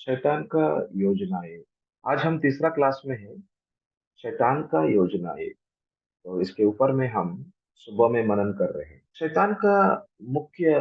शैतान का योजनाएं। आज हम तीसरा क्लास में हैं। शैतान का योजनाएं। तो इसके ऊपर में हम सुबह में मनन कर रहे हैं। शैतान का मुख्य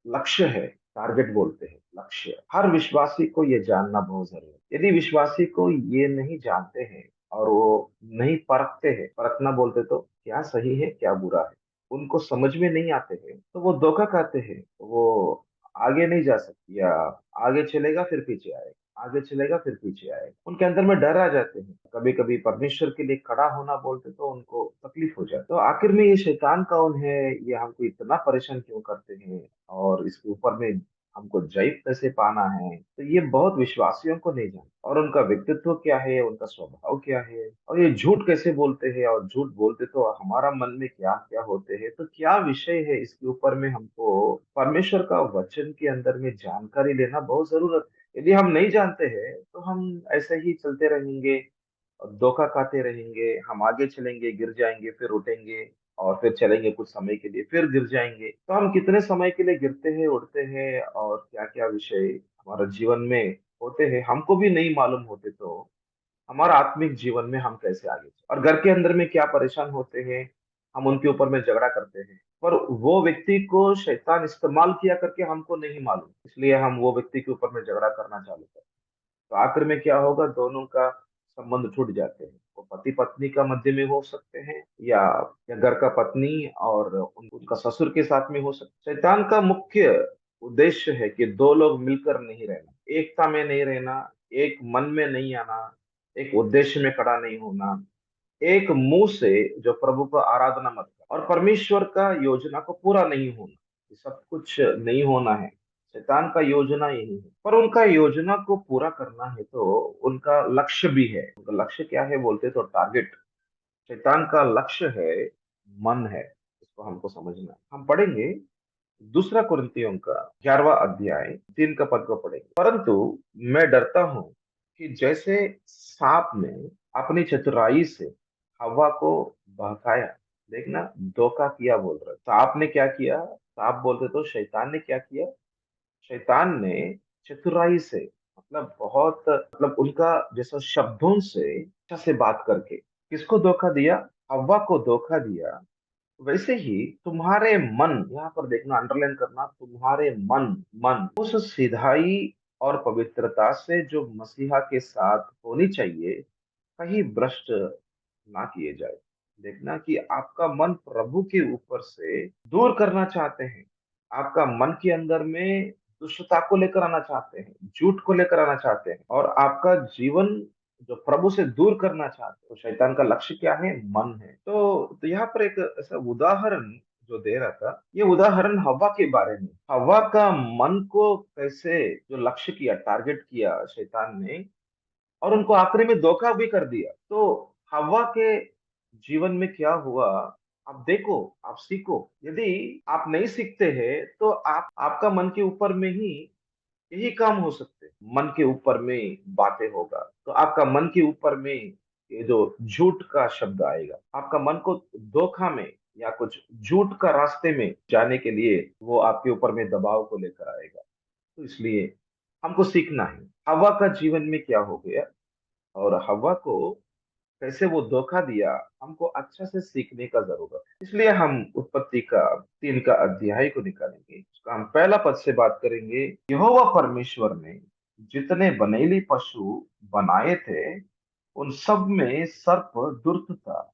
लक्ष्य है, टारगेट बोलते हैं, लक्ष्य। हर विश्वासी को ये जानना बहुत जरूरी है। यदि विश्वासी को ये नहीं जानते हैं और वो नहीं परखते हैं, परखना बोलते तो क्या सही है क्या बुरा है, उनको समझ में नहीं आते हैं, तो वो धोखा खाते हैं। वो आगे नहीं जा सकती, या आगे चलेगा फिर पीछे आएगा, आगे चलेगा फिर पीछे आएगा। उनके अंदर में डर आ जाते हैं। कभी कभी परमेश्वर के लिए खड़ा होना बोलते तो उनको तकलीफ हो जाए। तो आखिर में ये शैतान कौन है, ये हमको इतना परेशान क्यों करते हैं, और इसके ऊपर में हमको जय कैसे पाना है, तो ये बहुत विश्वासियों को नहीं जानते। और उनका व्यक्तित्व क्या है, उनका स्वभाव क्या है, और ये झूठ कैसे बोलते हैं, और झूठ बोलते तो हमारा मन में क्या क्या होते हैं, तो क्या विषय है, इसके ऊपर में हमको परमेश्वर का वचन के अंदर में जानकारी लेना बहुत जरूरत है। यदि हम नहीं जानते हैं तो हम ऐसे ही चलते रहेंगे और धोखा खाते रहेंगे। हम आगे चलेंगे, गिर जाएंगे, फिर उठेंगे, और फिर चलेंगे कुछ समय के लिए, फिर गिर जाएंगे। तो हम कितने समय के लिए गिरते हैं, उड़ते हैं, और क्या क्या विषय हमारे जीवन में होते हैं हमको भी नहीं मालूम होते। तो हमारा आत्मिक जीवन में हम कैसे आगे और घर के अंदर में क्या परेशान होते हैं, हम उनके ऊपर में झगड़ा करते हैं, पर वो व्यक्ति को शैतान इस्तेमाल किया करके हमको नहीं मालूम, इसलिए हम वो व्यक्ति के ऊपर में झगड़ा करना चालू करते हैं। तो आखिर में क्या होगा, दोनों का संबंध छूट जाते हैं। वो पति पत्नी का मध्य में हो सकते हैं, या घर का पत्नी और उनका ससुर के साथ में हो सकते। शैतान का मुख्य उद्देश्य है कि दो लोग मिलकर नहीं रहना, एकता में नहीं रहना, एक मन में नहीं आना, एक उद्देश्य में खड़ा नहीं होना, एक मुंह से जो प्रभु को आराधना मत कर, और परमेश्वर का योजना को पूरा नहीं होना, ये सब कुछ नहीं होना है। शैतान का योजना यही है, पर उनका योजना को पूरा करना है तो उनका लक्ष्य भी है। उनका लक्ष्य क्या है बोलते तो टारगेट। शैतान का लक्ष्य है, मन है। इसको हमको समझना है। हम पढ़ेंगे दूसरा कुरिन्थियों का 11वां अध्याय 3 का पद को पढ़ेंगे। परंतु मैं डरता हूं कि जैसे सांप ने अपनी चतुराई से हवा को बहकाया। देखना, धोखा किया बोल रहा है। सांप ने क्या किया, सांप बोलते तो शैतान ने क्या किया। शैतान ने चतुराई से, मतलब बहुत, मतलब उनका जैसा शब्दों से, अच्छा से बात करके किसको धोखा दिया, हवा को धोखा दिया। वैसे ही तुम्हारे मन, यहाँ पर देखना, अंडरलाइन करना, तुम्हारे मन, मन उस सिधाई और पवित्रता से जो मसीहा के साथ होनी चाहिए, कहीं भ्रष्ट ना किए जाए। देखना कि आपका मन प्रभु के ऊपर से दूर करना चाहते हैं। आपका मन के अंदर में दुष्टता को लेकर आना चाहते हैं, झूठ को लेकर आना चाहते हैं, और आपका जीवन जो प्रभु से दूर करना चाहते हैं। तो शैतान का लक्ष्य क्या है, मन है। तो यहाँ पर एक ऐसा उदाहरण जो दे रहा था, ये उदाहरण हवा के बारे में। हवा का मन को कैसे जो लक्ष्य किया, टारगेट किया शैतान ने, और उनको आखिरी में धोखा भी कर दिया। तो हवा के जीवन में क्या हुआ, आप देखो, आप सीखो। यदि आप नहीं सीखते हैं तो आप, आपका मन के ऊपर में ही यही काम हो सकते हैं। मन के ऊपर में बातें होगा तो आपका मन के ऊपर में ये जो झूठ का शब्द आएगा, आपका मन को धोखा में या कुछ झूठ का रास्ते में जाने के लिए वो आपके ऊपर में दबाव को लेकर आएगा। तो इसलिए हमको सीखना है हवा का जीवन में क्या हो गया, और हवा को कैसे वो धोखा दिया, हमको अच्छा से सीखने का जरूरत है। इसलिए हम उत्पत्ति का 3 का अध्याय को निकालेंगे। उसका हम पहला पद से बात करेंगे। यहोवा परमेश्वर ने जितने बनेली पशु बनाए थे, उन सब में सर्प दुष्ट था,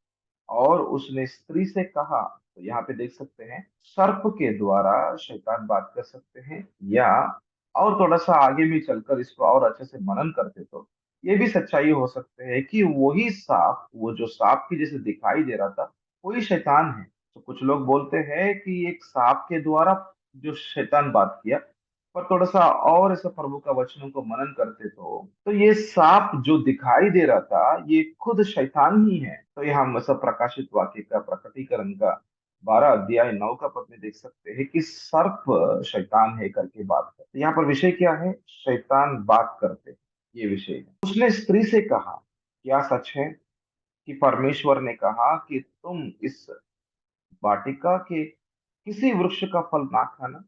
और उसने स्त्री से कहा। तो यहाँ पे देख सकते हैं, सर्प के द्वारा शैतान बात कर सकते हैं, या और थोड़ा सा आगे भी चलकर इसको और अच्छे से मनन करते तो ये भी सच्चाई हो सकते हैं कि वही सांप, वो जो सांप की जैसे दिखाई दे रहा था, वही शैतान है। तो कुछ लोग बोलते हैं कि एक सांप के द्वारा जो शैतान बात किया, पर थोड़ा सा और ऐसा प्रभु का वचनों को मनन करते तो ये सांप जो दिखाई दे रहा था, ये खुद शैतान ही है। तो ये हम ऐसा प्रकाशित वाक्य का प्रकटीकरण का 12 अध्याय 9 का पद में देख सकते हैं कि सर्प शैतान है करके बात करते। यहाँ पर विषय क्या है, शैतान बात करते, ये विषय है। उसने स्त्री से कहा, क्या सच है कि परमेश्वर ने कहा कि तुम इस वाटिका के किसी वृक्ष का फल ना खाना।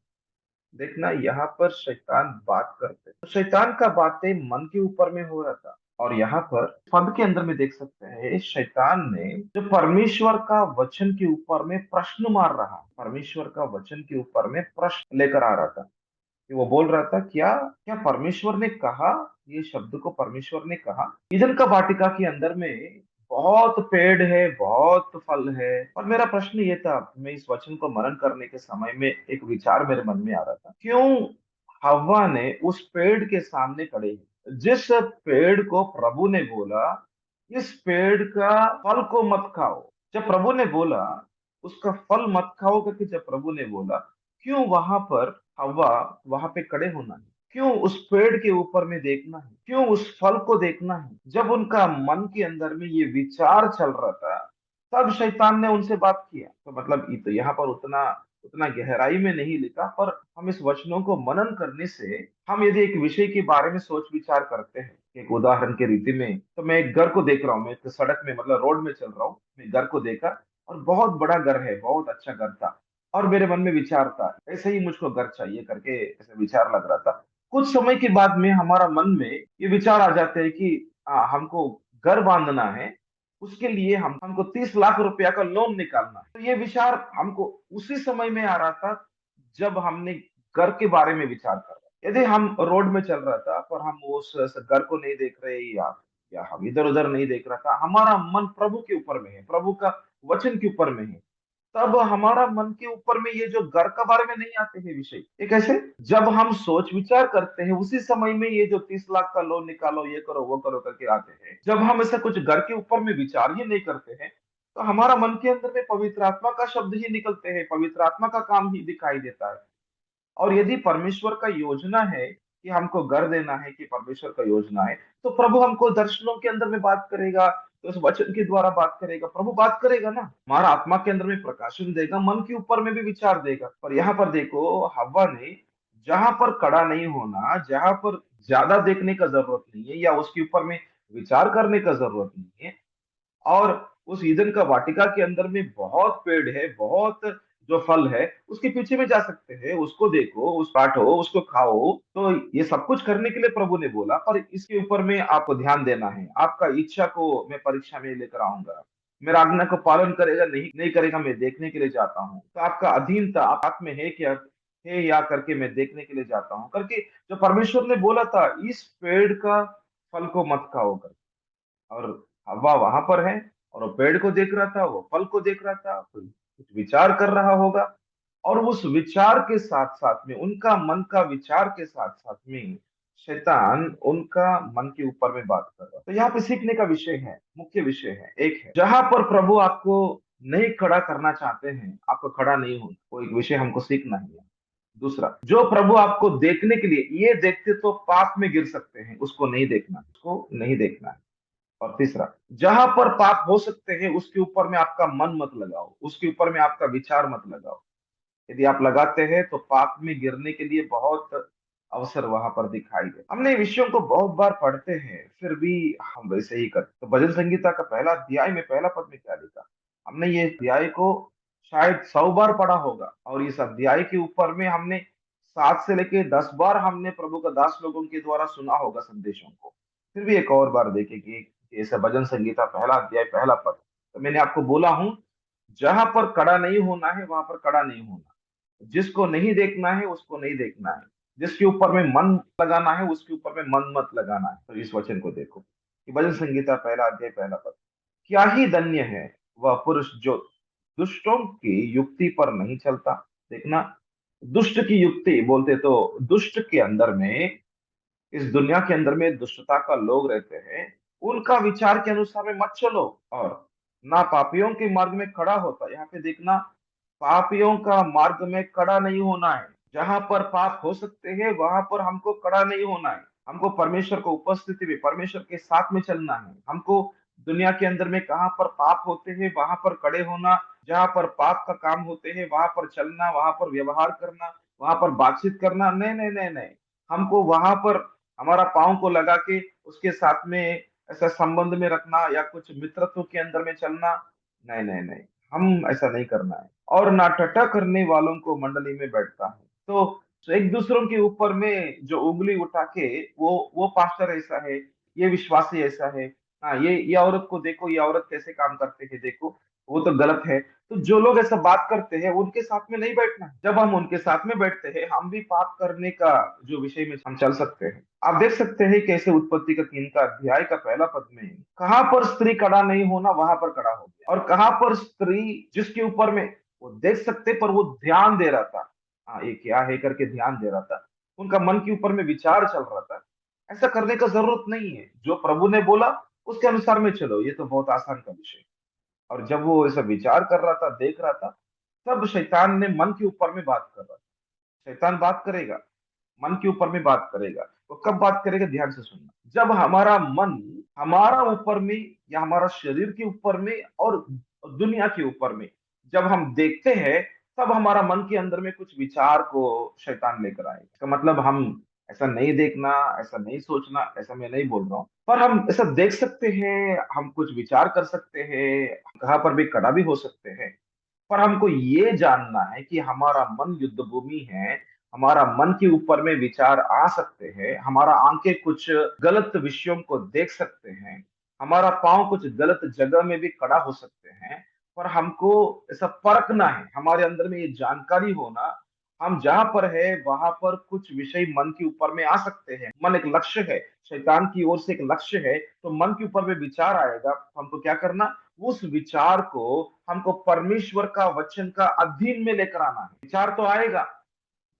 देखना यहाँ पर शैतान बात करते, तो शैतान का बातें मन के ऊपर में हो रहा था। और यहाँ पर पद के अंदर में देख सकते हैं, शैतान ने जो परमेश्वर का वचन के ऊपर में प्रश्न मार रहा, परमेश्वर का वचन के ऊपर में प्रश्न लेकर आ रहा था कि वो बोल रहा था, क्या क्या परमेश्वर ने कहा, ये शब्द को परमेश्वर ने कहा। ईदन का वाटिका के अंदर में बहुत पेड़ है, बहुत फल है। और मेरा प्रश्न ये था, मैं इस वचन को मनन करने के समय में एक विचार मेरे मन में आ रहा था, क्यों हव्वा ने उस पेड़ के सामने खड़े हैं, जिस पेड़ को प्रभु ने बोला इस पेड़ का फल को मत खाओ, जब प्रभु ने बोला उसका फल मत खाओ करके जब प्रभु ने बोला, क्यों वहां पर हव्वा वहां पे खड़े होना है, क्यों उस पेड़ के ऊपर में देखना है, क्यों उस फल को देखना है। जब उनका मन के अंदर में ये विचार चल रहा था, तब शैतान ने उनसे बात किया। तो मतलब तो यहाँ पर उतना उतना गहराई में नहीं लिखा, पर हम इस वचनों को मनन करने से हम यदि एक विषय के बारे में सोच विचार करते हैं, एक उदाहरण के रीति में, तो मैं एक घर को देख रहा हूँ, मैं एक सड़क में मतलब रोड में चल रहा हूँ, मैं घर को देखा और बहुत बड़ा घर है, बहुत अच्छा घर था। और मेरे मन में विचार था, ऐसे ही मुझको घर चाहिए करके ऐसे विचार लग रहा था। कुछ समय के बाद में हमारा मन में ये विचार आ जाते हैं कि हमको घर बांधना है, उसके लिए हमको 30 लाख रुपया का लोन निकालना है। तो ये विचार हमको उसी समय में आ रहा था जब हमने घर के बारे में विचार कर रहा। यदि हम रोड में चल रहा था पर हम उस घर को नहीं देख रहे, या हम इधर उधर नहीं देख रहा था, हमारा मन प्रभु के ऊपर में है, प्रभु का वचन के ऊपर में है, तब हमारा मन के ऊपर में ये जो घर का बारे में नहीं आते हैं विषय। ये कैसे? जब हम सोच विचार करते हैं उसी समय में ये जो 30 लाख का लोन निकालो, ये करो वो करो करके आते हैं। जब हम ऐसा कुछ घर के ऊपर में विचार ही नहीं करते हैं, तो हमारा मन के अंदर में पवित्र आत्मा का शब्द ही निकलते हैं, पवित्र आत्मा का काम ही दिखाई देता है। और यदि परमेश्वर का योजना है कि हमको घर देना है, कि परमेश्वर का योजना है, तो प्रभु हमको दर्शनों के अंदर में बात करेगा, तो उस वचन के द्वारा बात करेगा, प्रभु बात करेगा ना, हमारा आत्मा के अंदर में प्रकाशन देगा, मन के ऊपर में भी विचार देगा। पर यहाँ पर देखो, हव्वा ने जहां पर कड़ा नहीं होना, जहां पर ज्यादा देखने का जरूरत नहीं है या उसके ऊपर में विचार करने का जरूरत नहीं है, और उस ईदन का वाटिका के अंदर में बहुत पेड़ है, बहुत जो फल है उसके पीछे में जा सकते हैं, उसको देखो, उस काटो, उसको खाओ। तो ये सब कुछ करने के लिए प्रभु ने बोला, पर इसके ऊपर में आपको ध्यान देना है। आपका इच्छा को मैं परीक्षा में लेकर आऊंगा, मेरा आज्ञा को पालन करेगा नहीं नहीं करेगा, मैं देखने के लिए जाता हूँ। तो आपका अधीनता आप हाथ में है क्या, है या करके मैं देखने के लिए जाता हूँ करके जो परमेश्वर ने बोला था, इस पेड़ का फल को मत खाओ कर। और हवा वहां पर है और वो पेड़ को देख रहा था, वो फल को देख रहा था, तो कुछ विचार कर रहा होगा। और उस विचार के साथ साथ में, उनका मन का विचार के साथ साथ में, शैतान उनका मन के ऊपर में बात कर रहा। तो यहाँ पे सीखने का विषय है, मुख्य विषय है, एक है जहां पर प्रभु आपको नहीं खड़ा करना चाहते हैं, आपको खड़ा नहीं होना, वो एक विषय हमको सीखना ही है। दूसरा, जो प्रभु आपको देखने के लिए, ये देखते तो पाप में गिर सकते हैं, उसको नहीं देखना, उसको नहीं देखना है। और तीसरा, जहां पर पाप हो सकते हैं उसके ऊपर में आपका मन मत लगाओ, उसके ऊपर में आपका विचार मत लगाओ। यदि आप लगाते हैं तो पाप में गिरने के लिए बहुत अवसर वहां पर दिखाई दे। हमने ये विषयों को बहुत बार पढ़ते हैं, फिर भी हम वैसे ही करते। तो भजन संगीता का पहला अध्याय में पहला पद में क्या लिखा, हमने ये अध्याय को शायद 100 बार पढ़ा होगा, और इस अध्याय के ऊपर में हमने 7 से लेके 10 बार हमने प्रभु का दास लोगों के द्वारा सुना होगा संदेशों को। फिर भी एक और बार देखें कि ऐसा भजन संगीता पहला अध्याय पहला पद। तो मैंने आपको बोला हूं, जहां पर कड़ा नहीं होना है वहां पर कड़ा नहीं होना, जिसको नहीं देखना है उसको नहीं देखना है, जिसके ऊपर में मन लगाना है उसके ऊपर में मन मत लगाना है। तो इस वचन को देखो कि भजन संगीता पहला अध्याय पहला पद, क्या ही धन्य है वह पुरुष जो दुष्टों की युक्ति पर नहीं चलता। देखना, दुष्ट की युक्ति बोलते तो दुष्ट के अंदर में, इस दुनिया के अंदर में दुष्टता का लोग रहते हैं, उनका विचार के अनुसार में मत चलो। और ना पापियों के मार्ग में खड़ा होता, यहाँ पे देखना, पापियों का मार्ग में खड़ा नहीं होना है। जहां पर पाप हो सकते हैं वहां पर हमको खड़ा नहीं होना है। हमको परमेश्वर को उपस्थिति में परमेश्वर के साथ में चलना है। हमको दुनिया के अंदर में कहां पर पाप होते हैं वहां पर खड़े होना, जहां पर पाप का काम होते हैं वहां पर चलना, वहां पर व्यवहार करना, वहां पर बातचीत करना, नहीं नहीं नहीं नहीं। हमको वहां पर हमारा पाँव को लगा के उसके साथ में ऐसा संबंध में रखना या कुछ मित्रत्व के अंदर में चलना, नहीं नहीं नहीं, हम ऐसा नहीं करना है। और नाटटा करने वालों को मंडली में बैठता है। तो तो एक दूसरों के ऊपर में जो उंगली उठा के वो पास्टर ऐसा है, ये विश्वासी ऐसा है, हाँ ये औरत को देखो, ये औरत कैसे काम करते हैं देखो, वो तो गलत है। तो जो लोग ऐसा बात करते हैं उनके साथ में नहीं बैठना है। जब हम उनके साथ में बैठते हैं हम भी पाप करने का जो विषय में हम चल सकते हैं। आप देख सकते हैं कैसे उत्पत्ति का 3 का अध्याय का पहला पद में कहाँ पर स्त्री खड़ा नहीं होना, वहां पर खड़ा हो गया, और कहाँ पर स्त्री जिसके ऊपर में वो देख सकते पर वो ध्यान दे रहा था, हाँ ये क्या है करके ध्यान दे रहा था, उनका मन के ऊपर में विचार चल रहा था। ऐसा करने का जरूरत नहीं है, जो प्रभु ने बोला उसके अनुसार में चलो, ये तो बहुत आसान का विषय है। और जब वो ऐसा विचार कर रहा था, देख रहा था, तब शैतान ने मन के ऊपर में बात कर रहा था। शैतान बात करेगा, मन के ऊपर में बात करेगा। वो कब बात करेगा, ध्यान से सुनना, जब हमारा मन हमारा ऊपर में या हमारा शरीर के ऊपर में और दुनिया के ऊपर में जब हम देखते हैं, तब हमारा मन के अंदर में कुछ विचार को शैतान लेकर आए। इसका मतलब हम ऐसा नहीं देखना, ऐसा नहीं सोचना, ऐसा मैं नहीं बोल रहा हूँ, पर हम ऐसा देख सकते हैं, हम कुछ विचार कर सकते हैं, कहाँ पर भी कड़ा भी हो सकते हैं। पर हमको ये जानना है कि हमारा मन युद्ध भूमि है, हमारा मन के ऊपर में विचार आ सकते हैं, हमारा आंखें कुछ गलत विषयों को देख सकते हैं, हमारा पांव कुछ गलत जगह में भी खड़ा हो सकते हैं। पर हमको ऐसा परखना है, हमारे अंदर में ये जानकारी होना, हम जहां पर है वहां पर कुछ विषय मन के ऊपर में आ सकते हैं। मन एक लक्ष्य है, शैतान की ओर से एक लक्ष्य है, तो मन के ऊपर में विचार आएगा, हमको क्या करना, उस विचार को हमको परमेश्वर का वचन का अधीन में लेकर आना है। विचार तो आएगा,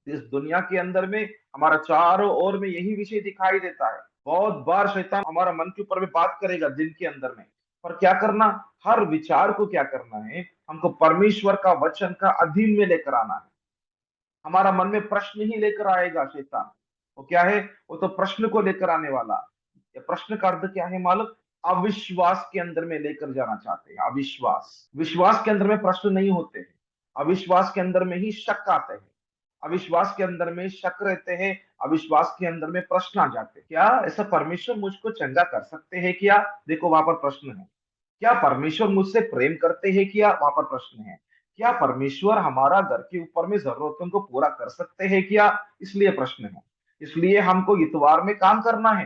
इस दुनिया के अंदर में हमारा चारों ओर में यही विषय दिखाई देता है। बहुत बार शैतान हमारा मन के ऊपर में बात करेगा दिन के अंदर में, पर क्या करना, हर विचार को क्या करना है, हमको परमेश्वर का वचन का अधीन में लेकर आना है। हमारा मन में प्रश्न ही लेकर आएगा शैतान। वो क्या है, वो तो प्रश्न को लेकर आने वाला। ये प्रश्न का अर्थ क्या है मालूम, अविश्वास के अंदर में लेकर जाना चाहते हैं। अविश्वास, विश्वास के अंदर में प्रश्न नहीं होते हैं, अविश्वास के अंदर में ही शक आते हैं। अविश्वास के अंदर में शक रहते हैं, अविश्वास के अंदर में प्रश्न आ जाते हैं। क्या ऐसा परमेश्वर मुझको चंगा कर सकते हैं क्या, देखो वहां पर प्रश्न है। क्या परमेश्वर मुझसे प्रेम करते हैं क्या, वहां पर प्रश्न है। क्या परमेश्वर हमारा घर के ऊपर में जरूरतों को पूरा कर सकते हैं क्या, इसलिए प्रश्न है। इसलिए हमको इतवार में काम करना है,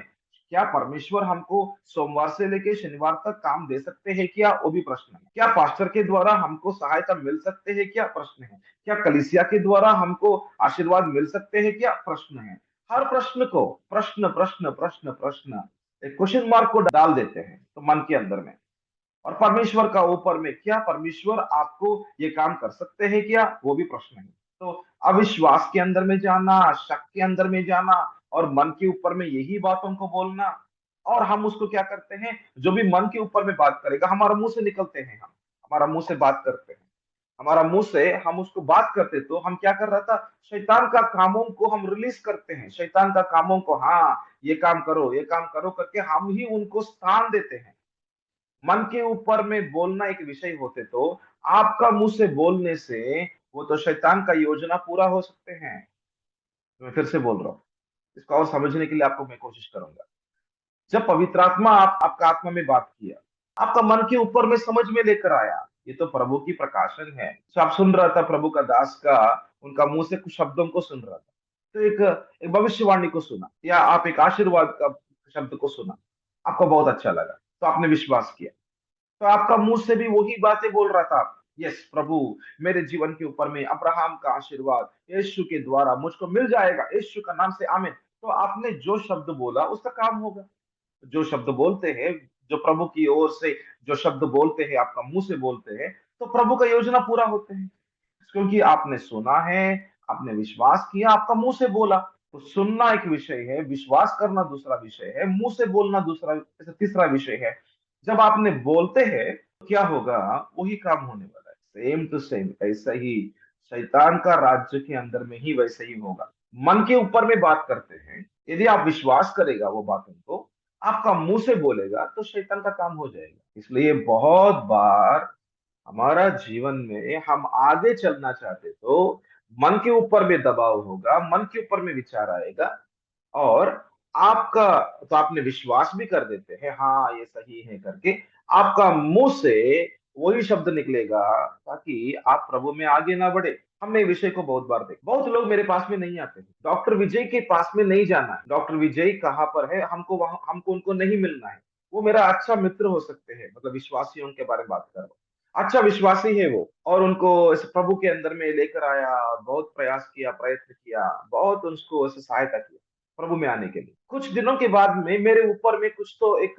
क्या परमेश्वर हमको सोमवार से लेकर शनिवार तक काम दे सकते हैं क्या, वो भी प्रश्न है। क्या पास्टर के द्वारा हमको सहायता मिल सकते हैं क्या, प्रश्न है। क्या कलीसिया के द्वारा हमको आशीर्वाद मिल सकते हैं क्या, प्रश्न है। हर प्रश्न को प्रश्न प्रश्न प्रश्न प्रश्न एक क्वेश्चन मार्क को डाल देते हैं तो मन के अंदर में। और परमेश्वर का ऊपर में, क्या परमेश्वर आपको ये काम कर सकते हैं क्या, वो भी प्रश्न है। तो अविश्वास के अंदर में जाना, शक के अंदर में जाना, और मन के ऊपर में यही बातों को बोलना। और हम उसको क्या करते हैं, जो भी मन के ऊपर में बात करेगा हमारा मुंह से निकलते हैं, हम हमारा मुंह से बात करते हैं, हमारा मुंह से हम उसको बात करते, तो हम क्या कर रहा था, शैतान का कामों को हम रिलीज करते हैं, शैतान का कामों को, हाँ ये काम करो, ये काम करो करके हम ही उनको स्थान देते हैं। मन के ऊपर में बोलना एक विषय होते तो आपका मुंह से बोलने से वो तो शैतान का योजना पूरा हो सकते हैं। तो मैं फिर से बोल रहा हूँ, इसको और समझने के लिए आपको मैं कोशिश करूंगा। जब पवित्र आत्मा आपका आत्मा में बात किया, आपका मन के ऊपर में समझ में लेकर आया, ये तो प्रभु की प्रकाशन है। तो आप सुन रहा था प्रभु का दास का, उनका मुंह से कुछ शब्दों को सुन रहा था, तो एक भविष्यवाणी को सुना, या आप एक आशीर्वाद का शब्द को सुना, आपको बहुत अच्छा लगा, तो आपने विश्वास किया। तो आपका मुंह से भी वही बातें बोल रहा था, यस प्रभु, मेरे जीवन के ऊपर में अब्राहम का आशीर्वाद यीशु के द्वारा मुझको मिल जाएगा, यीशु का नाम से आमीन। तो आपने जो शब्द बोला उसका काम होगा। जो शब्द बोलते हैं, जो प्रभु की ओर से जो शब्द बोलते हैं, आपका मुंह से बोलते हैं, तो प्रभु का योजना पूरा होते हैं। क्योंकि आपने सुना है, आपने विश्वास किया, आपका मुंह से बोला। तो सुनना एक विषय है, विश्वास करना दूसरा विषय है, मुंह से बोलना दूसरा, तीसरा विषय है। जब आपने बोलते हैं तो क्या होगा, वही काम होने वाला है, सेम टू सेम ऐसा ही शैतान का राज्य के अंदर में ही वैसे ही होगा। मन के ऊपर में बात करते हैं, यदि आप विश्वास करेगा वो बातों को, आपका मुंह से बोलेगा, तो शैतान का काम हो जाएगा। इसलिए बहुत बार हमारा जीवन में हम आगे चलना चाहते तो मन के ऊपर में दबाव होगा, मन के ऊपर में विचार आएगा, और आपका, तो आपने विश्वास भी कर देते हैं हाँ ये सही है करके, आपका मुंह से वही शब्द निकलेगा ताकि आप प्रभु में आगे ना बढ़े। हमने ये विषय को बहुत बार देखा। बहुत लोग मेरे पास में नहीं आते हैं। डॉक्टर विजय के पास में नहीं जाना है। डॉक्टर विजय कहाँ पर है, हमको वहां, हमको उनको नहीं मिलना है। वो मेरा अच्छा मित्र हो सकते हैं, मतलब विश्वासियों के बारे में बात कर रहा हूँ। अच्छा विश्वासी है वो, और उनको इस प्रभु के अंदर में लेकर आया, और बहुत प्रयास किया, प्रयत्न किया, बहुत उसको ऐसे सहायता किया प्रभु में आने के लिए। कुछ दिनों के बाद में मेरे ऊपर में कुछ तो एक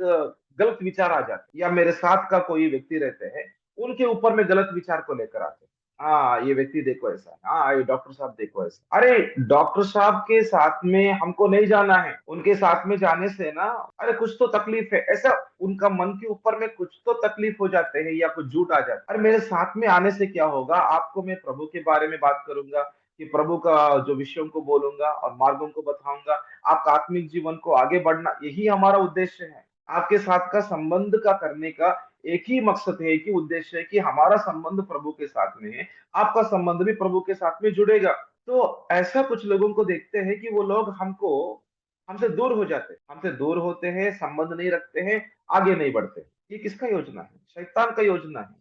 गलत विचार आ जाते, या मेरे साथ का कोई व्यक्ति रहते हैं, उनके ऊपर में गलत विचार को लेकर आते हैं। हाँ ये व्यक्ति देखो ऐसा है, हाँ ये डॉक्टर साहब देखो ऐसा। अरे डॉक्टर साहब के साथ में हमको नहीं जाना है, उनके साथ में जाने से ना, अरे कुछ तो तकलीफ है ऐसा, उनका मन के ऊपर में कुछ तो तकलीफ हो जाते हैं या कुछ झूठ आ जाता है। अरे मेरे साथ में आने से क्या होगा, आपको मैं प्रभु के बारे में बात करूंगा, कि प्रभु का जो विषयों को बोलूंगा और मार्गों को बताऊंगा, आपका आत्मिक जीवन को आगे बढ़ना, यही हमारा उद्देश्य है। आपके साथ का संबंध का करने का एक ही मकसद है, एक ही उद्देश्य है कि हमारा संबंध प्रभु के साथ में है, आपका संबंध भी प्रभु के साथ में जुड़ेगा। तो ऐसा कुछ लोगों को देखते हैं कि वो लोग हमको, हमसे दूर हो जाते हैं, हमसे दूर होते हैं, संबंध नहीं रखते हैं, आगे नहीं बढ़ते। ये किसका योजना है? शैतान का योजना है।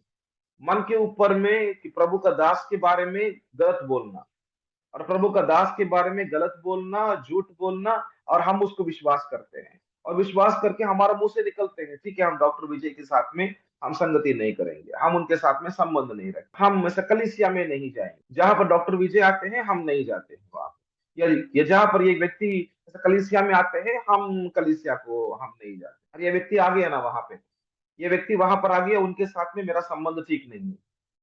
मन के ऊपर में कि प्रभु का दास के बारे में गलत बोलना, और प्रभु का दास के बारे में गलत बोलना, झूठ बोलना, और हम उसको विश्वास करते हैं, और विश्वास करके हमारा मुंह से निकलते हैं, ठीक है हम डॉक्टर विजय के साथ में हम संगति नहीं करेंगे, हम उनके साथ में संबंध नहीं रखेंगे, हम ऐसे कलीसिया में नहीं जाएंगे, जहां पर डॉक्टर विजय आते हैं हम नहीं जाते हैं वहां पे। या जहां पर ये व्यक्ति ऐसे कलीसिया में आते हैं, हम कलीसिया को हम नहीं जाते। अरे ये व्यक्ति आ गया ना वहां पे, ये व्यक्ति वहां पर आ गया, उनके साथ में मेरा संबंध ठीक नहीं है,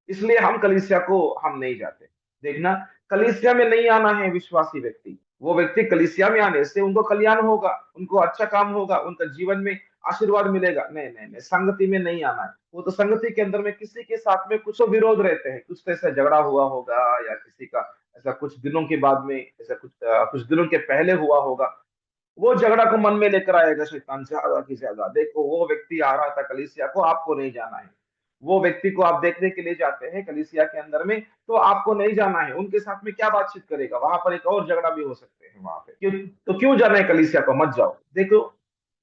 इसलिए हम कलीसिया को हम नहीं जाते। देखना, कलीसिया में नहीं आना है विश्वासी व्यक्ति, वो व्यक्ति कलीसिया में आने से उनको कल्याण होगा, उनको अच्छा काम होगा, उनका जीवन में आशीर्वाद मिलेगा। नहीं नहीं नहीं, संगति में नहीं आना है। वो तो संगति के अंदर में किसी के साथ में कुछ तो विरोध रहते हैं, कुछ तो ऐसा झगड़ा हुआ होगा, या किसी का ऐसा कुछ दिनों के बाद में, ऐसा कुछ दिनों के पहले हुआ होगा, वो झगड़ा को मन में लेकर आएगा शैतान ज्यादा की ज्यादा। देखो वो व्यक्ति आ रहा था कलीसिया को, आपको नहीं जाना है। वो व्यक्ति को आप देखने के लिए जाते हैं कलीसिया के अंदर में, तो आपको नहीं जाना है, उनके साथ में क्या बातचीत करेगा, वहां पर एक और झगड़ा भी हो सकते हैं वहां पे, क्यों? तो क्यों जाना है कलीसिया को, मत जाओ। देखो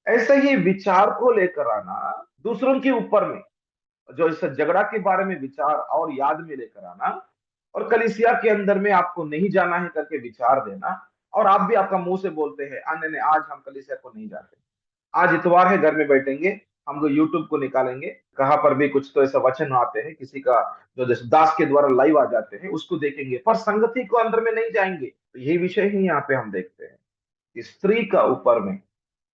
ऐसा ही विचार को लेकर आना दूसरों के ऊपर में, जो इस झगड़ा के बारे में विचार और याद में लेकर आना, और कलीसिया के अंदर में आपको नहीं जाना है करके विचार देना, और आप भी आपका मुंह से बोलते हैं नहीं नहीं आज हम कलीसिया को नहीं जाते, आज इतवार है घर में बैठेंगे, हम लोग यूट्यूब को निकालेंगे, कहाँ पर भी कुछ तो ऐसा वचन आते हैं किसी का, जो जैसे दास के द्वारा लाइव आ जाते हैं, उसको देखेंगे, पर संगति को अंदर में नहीं जाएंगे। तो यही विषय ही यहाँ पे हम देखते हैं कि स्त्री का ऊपर में,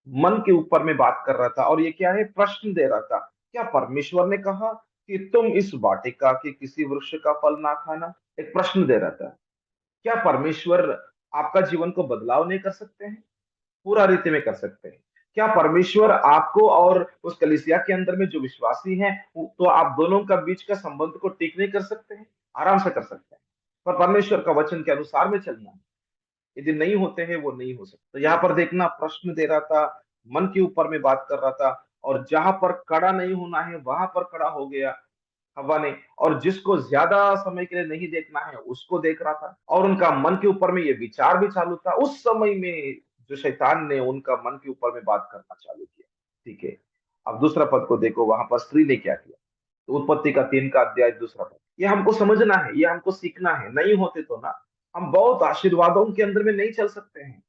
मन के ऊपर में बात कर रहा था, और ये क्या है, प्रश्न दे रहा था। क्या परमेश्वर ने कहा कि तुम इस वाटिका के किसी वृक्ष का फल ना खाना? एक प्रश्न दे रहा था। क्या परमेश्वर आपका जीवन को बदलाव नहीं कर सकते हैं? पूरा रीति में कर सकते हैं। क्या परमेश्वर आपको और उस कलीसिया के अंदर में जो विश्वासी हैं, तो आप दोनों का बीच का संबंध को ठीक नहीं कर सकते हैं? आराम से कर सकते हैं, पर परमेश्वर का वचन के अनुसार में चलना है। यदि नहीं होते हैं वो नहीं हो सकते। तो यहाँ पर देखना, प्रश्न दे रहा था, मन के ऊपर में बात कर रहा था, और जहां पर कड़ा नहीं होना है वहां पर कड़ा हो गया हवा ने, और जिसको ज्यादा समय के लिए नहीं देखना है उसको देख रहा था, और उनका मन के ऊपर में ये विचार भी चालू था। उस समय में जो शैतान ने उनका मन के ऊपर में बात करना चालू किया। ठीक है, अब दूसरा पद को देखो, वहां पर स्त्री ने क्या किया। तो उत्पत्ति का 3 का अध्याय दूसरा पद, ये हमको समझना है, ये हमको सीखना है। नहीं होते तो ना, हम बहुत आशीर्वादों के अंदर में नहीं चल सकते हैं,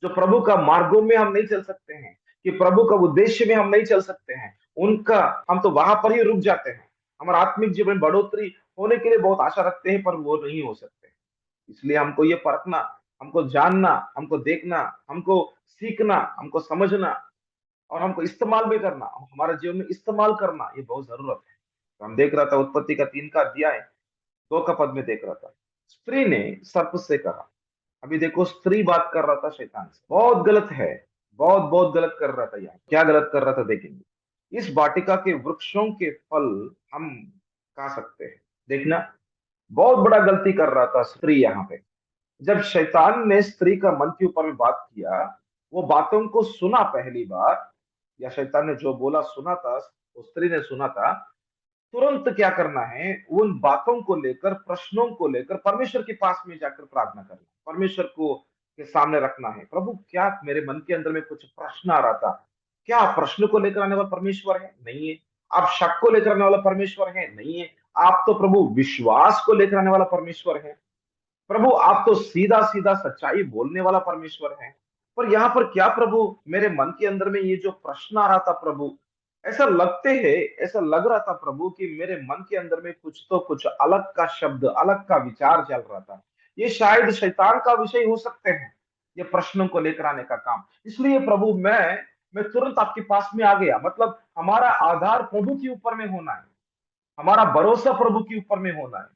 जो प्रभु का मार्गों में हम नहीं चल सकते हैं, कि प्रभु का उद्देश्य में हम नहीं चल सकते हैं, उनका हम तो वहां पर ही रुक जाते हैं। हमारा आत्मिक जीवन बढ़ोतरी होने के लिए बहुत आशा रखते हैं, पर वो नहीं हो सकते। इसलिए हमको ये परखना, हमको जानना, हमको देखना, हमको सीखना, हमको समझना, और हमको इस्तेमाल भी करना, हमारे जीवन में इस्तेमाल करना, ये बहुत जरूरत है। तो हम देख रहा था उत्पत्ति का 3 का अध्याय 2 का पद में देख रहा था, स्त्री ने सर्प से कहा। अभी देखो, स्त्री बात कर रहा था शैतान से, बहुत गलत है, बहुत बहुत गलत कर रहा था। यहाँ क्या गलत कर रहा था देखेंगे। इस वाटिका के वृक्षों के फल हम खा सकते हैं। देखना, बहुत बड़ा गलती कर रहा था स्त्री यहाँ पे। जब शैतान ने स्त्री का मन के ऊपर में बात किया, वो बातों को सुना पहली बार, या शैतान ने जो बोला सुना था, उस स्त्री ने सुना था, तुरंत क्या करना है, उन बातों को लेकर, प्रश्नों को लेकर परमेश्वर के पास में जाकर प्रार्थना करना, परमेश्वर को के सामने रखना है। प्रभु, क्या मेरे मन के अंदर में कुछ प्रश्न आ रहा था, क्या प्रश्न को लेकर आने वाला परमेश्वर है? नहीं है। आप शक को लेकर आने वाला परमेश्वर है? नहीं है। आप तो प्रभु विश्वास को लेकर आने वाला परमेश्वर है। प्रभु आप तो सीधा सीधा सच्चाई बोलने वाला परमेश्वर है। पर यहाँ पर क्या प्रभु, मेरे मन के अंदर में ये जो प्रश्न आ रहा था प्रभु, ऐसा लगते है, ऐसा लग रहा था प्रभु कि मेरे मन के अंदर में कुछ तो कुछ अलग का शब्द, अलग का विचार चल रहा था। ये शायद शैतान का विषय हो सकते हैं, ये प्रश्नों को लेकर आने का काम। इसलिए प्रभु मैं तुरंत आपके पास में आ गया। मतलब हमारा आधार प्रभु के ऊपर में होना है, हमारा भरोसा प्रभु के ऊपर में होना है।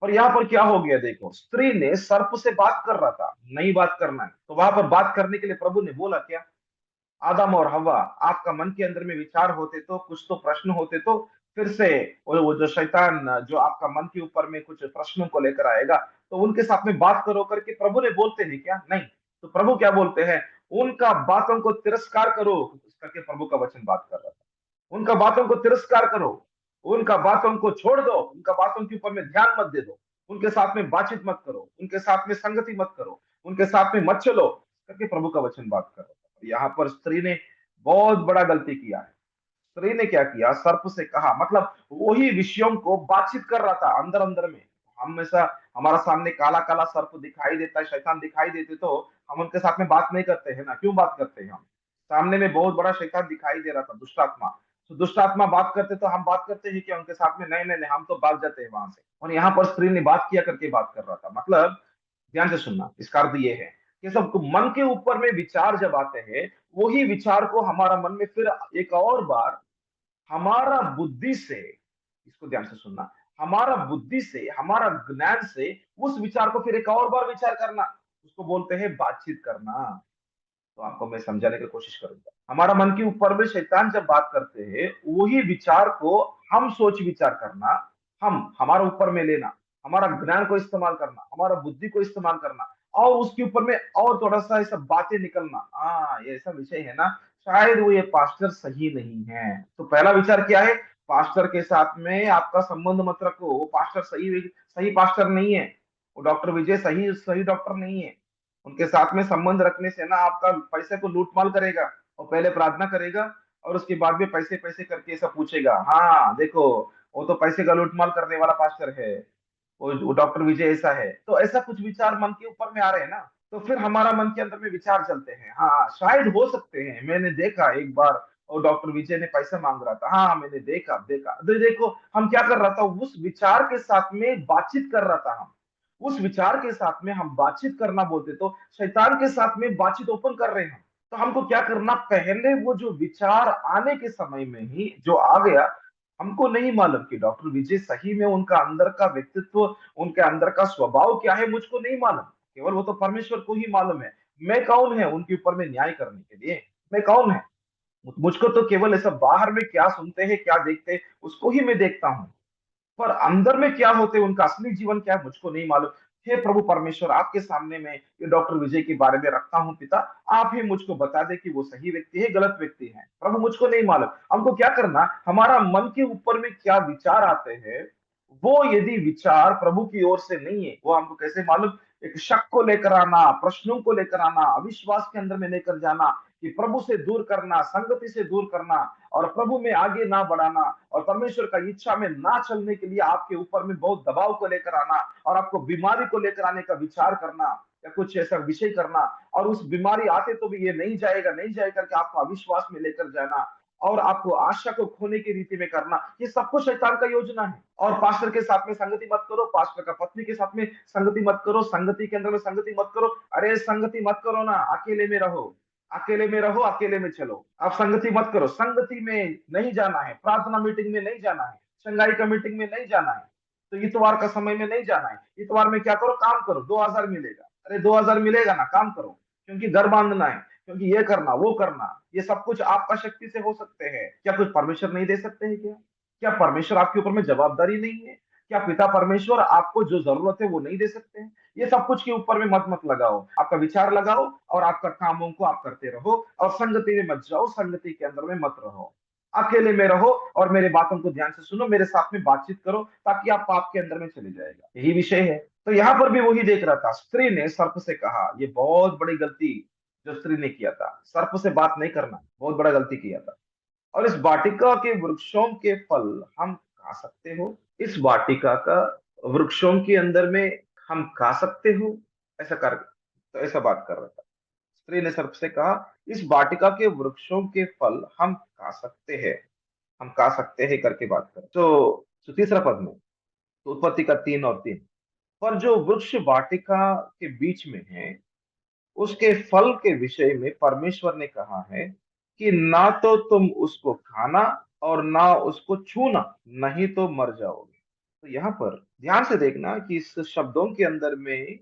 और यहाँ पर क्या हो गया देखो, स्त्री ने सर्प से बात कर रहा था, नहीं बात करना है, तो वहां पर बात करने के लिए प्रभु ने बोला क्या? आदम और हवा, आपका मन के अंदर में विचार होते तो, कुछ तो प्रश्न होते तो, फिर से वो जो शैतान जो आपका मन के ऊपर में कुछ प्रश्नों को लेकर आएगा, तो उनके साथ में बात करो करके प्रभु ने बोलते हैं क्या? नहीं। तो प्रभु क्या बोलते हैं? उनका बातों को तिरस्कार करो करके प्रभु का वचन बात कर रहा था। उनका बातों को तिरस्कार करो, उनका बातों को छोड़ दो, उनका बातों के ऊपर में ध्यान मत दे दो, उनके साथ में बातचीत मत करो, उनके साथ में संगति मत करो, उनके साथ में मत चलो करके प्रभु का वचन बात कर रहा था। यहाँ पर स्त्री ने बहुत बड़ा गलती किया है। स्त्री ने क्या किया? सर्प से कहा, मतलब वही विषयों को बातचीत कर रहा था अंदर अंदर में। हमेशा हमारा सामने काला काला सर्प दिखाई देता है, शैतान दिखाई देते तो हम उनके साथ में बात नहीं करते हैं ना? क्यों बात करते हैं हम? सामने में बहुत बड़ा शैतान दिखाई दे रहा था, दुष्ट आत्मा। तो दुष्ट आत्मा बात करते तो हम बात करते ही क्या उनके साथ में? नहीं नहीं नहीं, हम तो भाग जाते हैं वहां से। और यहाँ पर स्त्री ने बात किया करके बात कर रहा था। मतलब ध्यान से सुनना, इसका अर्थ ये है कि सब मन के ऊपर में विचार जब आते हैं, वही विचार को हमारा मन में फिर एक और बार हमारा बुद्धि से, इसको ध्यान से सुनना, हमारा बुद्धि से, हमारा ज्ञान से उस विचार को फिर एक और बार विचार करना, उसको बोलते हैं बातचीत करना। तो आपको मैं समझाने की कोशिश करूंगा। हमारा मन के ऊपर में शैतान जब बात करते हैं, वही विचार को हम सोच विचार करना, हम हमारे ऊपर में लेना, हमारा ज्ञान को इस्तेमाल करना, हमारा बुद्धि को इस्तेमाल करना, और उसके ऊपर में और थोड़ा सा ऐसा बातें निकलना, हाँ ये ऐसा विषय है ना, शायद वो ये पास्टर सही नहीं है। तो पहला विचार क्या है? पास्टर के साथ में आपका संबंध मत रखो, वो पास्टर सही सही पास्टर नहीं है, वो डॉक्टर विजय सही सही डॉक्टर नहीं है। उनके साथ में संबंध रखने से ना आपका पैसे को लूटमाल करेगा, और पहले प्रार्थना करेगा, और उसके बाद में पैसे पैसे करके ऐसा पूछेगा, हाँ देखो वो तो पैसे का लूटमाल करने वाला पास्टर है, वो डॉक्टर विजय ऐसा है। तो ऐसा कुछ विचार मन के ऊपर में आ रहे हैं ना, तो फिर हमारा मन के अंदर में विचार चलते हैं, हाँ शायद हो सकते हैं, मैंने देखा एक बार और डॉक्टर विजय ने पैसा मांग रहा था, हाँ मैंने देखा देखा, तो देखो हम क्या कर रहा था, उस विचार के साथ में बातचीत कर रहा था हम। उस विचार के साथ में हम बातचीत करना बोलते तो शैतान के साथ में बातचीत ओपन कर रहे हैं। तो हमको क्या करना, पहले वो जो विचार आने के समय में ही जो आ गया, हमको नहीं मालूम कि डॉक्टर विजय सही में उनका अंदर का व्यक्तित्व, उनके अंदर का स्वभाव क्या है, मुझको नहीं मालूम, केवल वो तो परमेश्वर को ही मालूम है। मैं कौन है उनके ऊपर में न्याय करने के लिए? मैं कौन है? मुझको तो केवल ऐसा बाहर में क्या सुनते हैं, क्या देखते हैं, उसको ही मैं देखता हूँ, पर अंदर में क्या होते हैं, उनका असली जीवन क्या है, मुझको नहीं मालूम। हे प्रभु परमेश्वर, आपके सामने में ये डॉक्टर विजय के बारे में रखता हूँ पिता, आप ही मुझको बता दे कि वो सही व्यक्ति है, गलत व्यक्ति है। प्रभु मुझको नहीं मालूम। हमको क्या करना, हमारा मन के ऊपर में क्या विचार आते हैं, वो यदि विचार प्रभु की ओर से नहीं है, वो हमको कैसे मालूम? एक शक को लेकर आना, प्रश्नों को लेकर आना, अविश्वास के अंदर में लेकर जाना, कि प्रभु से दूर करना, संगति से दूर करना, और प्रभु में आगे ना बढ़ाना, और परमेश्वर का इच्छा में ना चलने के लिए आपके ऊपर में बहुत दबाव को लेकर आना, और आपको बीमारी को लेकर आने का विचार करना, या कुछ ऐसा विषय करना, और उस बीमारी आते तो भी ये नहीं जाएगा नहीं जाएगा करके आपको अविश्वास में लेकर जाना, और आपको आशा को खोने की रीति में करना, ये सब कुछ शैतान का योजना है। और पास्टर के साथ में संगति मत करो, पास्टर का पत्नी के साथ में संगति मत करो, संगति के अंदर में संगति मत करो। अरे संगति मत करो ना, अकेले में रहो, अकेले में रहो, अकेले में चलो। आप संगति मत करो, संगति में नहीं जाना है, प्रार्थना मीटिंग में नहीं जाना है, संगाई का मीटिंग में नहीं जाना है, तो इतवार का समय में नहीं जाना है। इतवार में क्या करो, काम करो, 2000 मिलेगा। अरे 2000 मिलेगा ना, काम करो, क्योंकि घर बांधना है, क्योंकि ये करना वो करना, ये सब कुछ आपका शक्ति से हो सकते हैं, क्या कुछ परमेश्वर नहीं दे सकते हैं क्या? क्या परमेश्वर आपके ऊपर में जवाबदारी नहीं है? क्या पिता परमेश्वर आपको जो जरूरत है वो नहीं दे सकते हैं? ये सब कुछ के ऊपर में मत मत लगाओ, आपका विचार लगाओ, और आपका कामों को आप करते रहो, और संगति में मत जाओ, संगति के अंदर में मत रहो, अकेले में रहो, और मेरे बातों को ध्यान से सुनो, मेरे साथ में बातचीत करो, ताकि आप पाप के अंदर में चले जाएगा। यही विषय है। तो यहाँ पर भी वही देख रहा था, स्त्री ने सर्प से कहा, ये बहुत बड़ी गलती जो स्त्री ने किया था, सर्प से बात नहीं करना, बहुत बड़ा गलती किया था। और इस वाटिका के वृक्षों के फल हम खा सकते हो। इस वाटिका का वृक्षों के अंदर में हम खा सकते हो, ऐसा कर तो ऐसा बात कर रहा था। स्त्री ने सर्प से कहा, इस वाटिका के वृक्षों के फल हम खा सकते हैं, हम खा सकते हैं करके बात कर। तो तीसरा पद में, तो उत्पत्ति का 3 और 3, पर जो वृक्ष वाटिका के बीच में है उसके फल के विषय में परमेश्वर ने कहा है कि ना तो तुम उसको खाना और ना उसको छूना, नहीं तो मर जाओगे। तो यहाँ पर ध्यान से देखना कि इस शब्दों के अंदर में,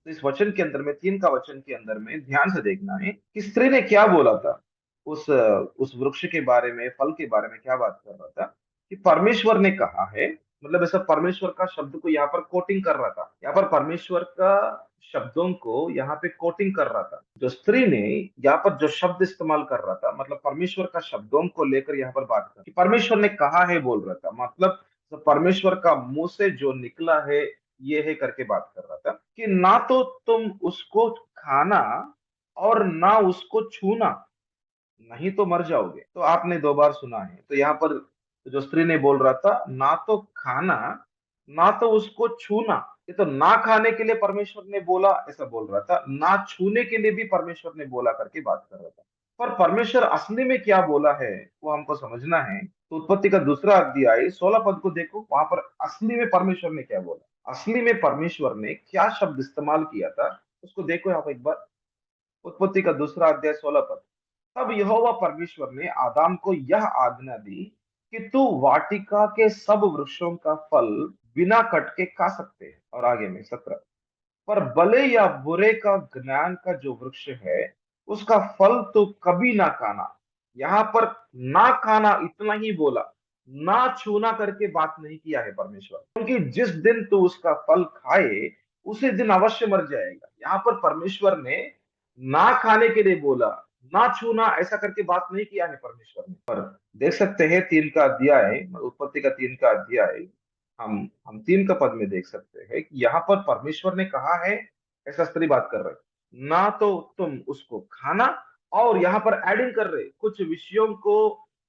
इस वचन के अंदर में, 3 का वचन के अंदर में ध्यान से देखना है कि स्त्री ने क्या बोला था। उस वृक्ष के बारे में, फल के बारे में क्या बात कर रहा था कि परमेश्वर ने कहा है, मतलब ऐसा परमेश्वर का शब्द को यहाँ पर कोटिंग कर रहा था। यहाँ पर परमेश्वर का शब्दों को यहाँ पे कोटिंग कर रहा था। जो स्त्री ने यहाँ पर जो शब्द इस्तेमाल कर रहा था, मतलब परमेश्वर का शब्दों को लेकर यहाँ पर बात कर कि परमेश्वर ने कहा है बोल रहा था, मतलब तो परमेश्वर का मुंह से जो निकला है ये है करके बात कर रहा था कि ना तो तुम उसको खाना और ना उसको छूना, नहीं तो मर जाओगे। तो आपने 2 बार सुना है। तो यहाँ पर जो स्त्री ने बोल रहा था, ना तो खाना ना तो उसको छूना, ये तो ना खाने के लिए परमेश्वर ने बोला ऐसा बोल रहा था, ना छूने के लिए भी परमेश्वर ने बोला करके बात कर रहा था। पर परमेश्वर असली में क्या बोला है वो हमको समझना है। तो उत्पत्ति का 2 अध्याय 16 पद को देखो, वहां पर असली में परमेश्वर ने क्या बोला, असली में परमेश्वर ने क्या शब्द इस्तेमाल किया था उसको देखो आप एक बार। उत्पत्ति का 2 अध्याय 16 पद, तब यहोवा परमेश्वर ने आदम को यह आज्ञा दी कि तू वाटिका के सब वृक्षों का फल बिना कट के खा सकते हैं। और आगे में 17, पर भले या बुरे का ज्ञान का जो वृक्ष है उसका फल तो कभी ना खाना। यहाँ पर ना खाना इतना ही बोला, ना छूना करके बात नहीं किया है परमेश्वर, क्योंकि जिस दिन तू उसका फल खाए उसी दिन अवश्य मर जाएगा। यहाँ पर परमेश्वर ने ना खाने के लिए बोला, ना छूना ऐसा करके बात नहीं किया है परमेश्वर ने। पर देख सकते हैं 3 का अध्याय, उत्पत्ति का 3 का अध्याय, हम 3 का पद में देख सकते हैं कि यहाँ पर परमेश्वर ने कहा है, ऐसा स्त्री बात कर रहे, ना तो तुम उसको खाना, और यहाँ पर एडिंग कर रहे कुछ विषयों को।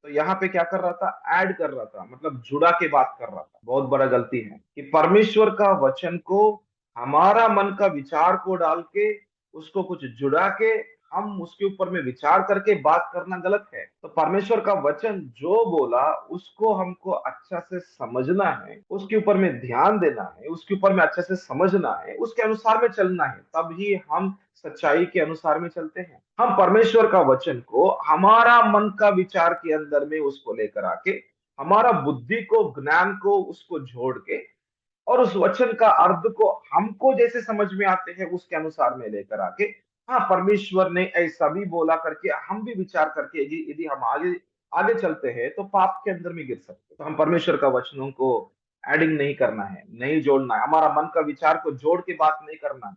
तो यहाँ पे क्या कर रहा था, ऐड कर रहा था, मतलब जुड़ा के बात कर रहा था। बहुत बड़ा गलती है कि परमेश्वर का वचन को, हमारा मन का विचार को डाल के, उसको कुछ जुड़ा के हम उसके ऊपर में विचार करके बात करना गलत है। तो परमेश्वर का वचन जो बोला उसको हमको अच्छा से समझना है, उसके ऊपर में ध्यान देना है, उसके ऊपर में अच्छे से समझना है, उसके अनुसार में चलना है, तभी हम सच्चाई के अनुसार में चलते हैं। हम परमेश्वर का वचन को हमारा मन का विचार के अंदर में उसको लेकर आके, हमारा बुद्धि को, ज्ञान को उसको जोड़ के, और उस वचन का अर्थ को हमको जैसे समझ में आते हैं उसके अनुसार में लेकर आके, हाँ परमेश्वर ने ऐसा भी बोला करके हम भी विचार करके यदि यदि हम आगे आगे चलते हैं तो पाप के अंदर में गिर सकते हैं। तो हम परमेश्वर का वचनों को एडिंग नहीं करना है, नहीं जोड़ना है, हमारा मन का विचार को जोड़ के बात नहीं करना है।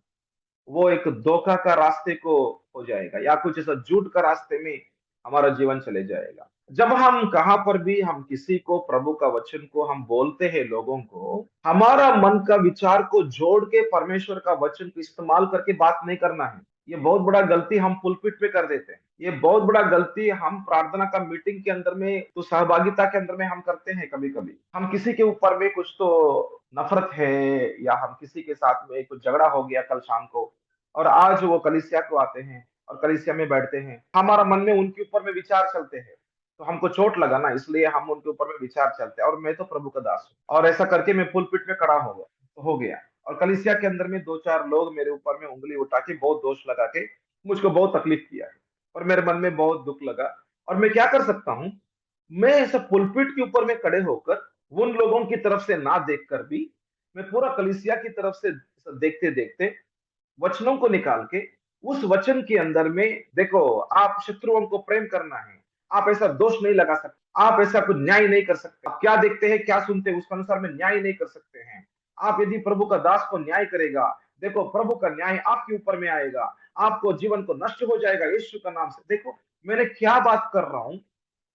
वो एक धोखा का रास्ते को हो जाएगा, या कुछ ऐसा झूठ का रास्ते में हमारा जीवन चले जाएगा। जब हम कहां पर भी हम किसी को, प्रभु का वचन को हम बोलते हैं लोगों को, हमारा मन का विचार को जोड़ के परमेश्वर का वचन को इस्तेमाल करके बात नहीं करना है। ये बहुत बड़ा गलती हम पुलपिट पे कर देते हैं। ये बहुत बड़ा गलती हम प्रार्थना का मीटिंग के अंदर में, तो सहभागिता के अंदर में हम करते हैं। कभी कभी हम किसी के ऊपर में कुछ तो नफरत है, या हम किसी के साथ में कुछ झगड़ा हो गया कल शाम को, और आज वो कलीसिया को आते हैं और कलीसिया में बैठते हैं, हमारा मन में उनके ऊपर में विचार चलते हैं, तो हमको चोट लगा ना, इसलिए हम उनके ऊपर में विचार चलते हैं, और मैं तो प्रभु का दास हूँ और ऐसा करके मैं पुलपिट में खड़ा होगा तो हो गया। और कलीसिया के अंदर में 2-4 लोग मेरे ऊपर में उंगली उठा के बहुत दोष लगा के मुझको बहुत तकलीफ किया है, और मेरे मन में बहुत दुख लगा। और मैं क्या कर सकता हूँ, मैं ऐसा पुलपिट के ऊपर में खड़े होकर उन लोगों की तरफ से ना देखकर भी, मैं पूरा कलीसिया की तरफ से देखते देखते वचनों को निकाल के, उस वचन के अंदर में देखो, आप शत्रुओं को प्रेम करना है, आप ऐसा दोष नहीं लगा सकते, आप ऐसा कुछ न्याय नहीं कर सकते। आप क्या देखते हैं, क्या सुनते हैं, उसके अनुसार में न्याय नहीं कर सकते हैं। आप यदि प्रभु का दास को न्याय करेगा, देखो प्रभु का न्याय आपके ऊपर में आएगा, आपको जीवन को नष्ट हो जाएगा यीशु का नाम से। देखो मैंने क्या बात कर रहा हूं।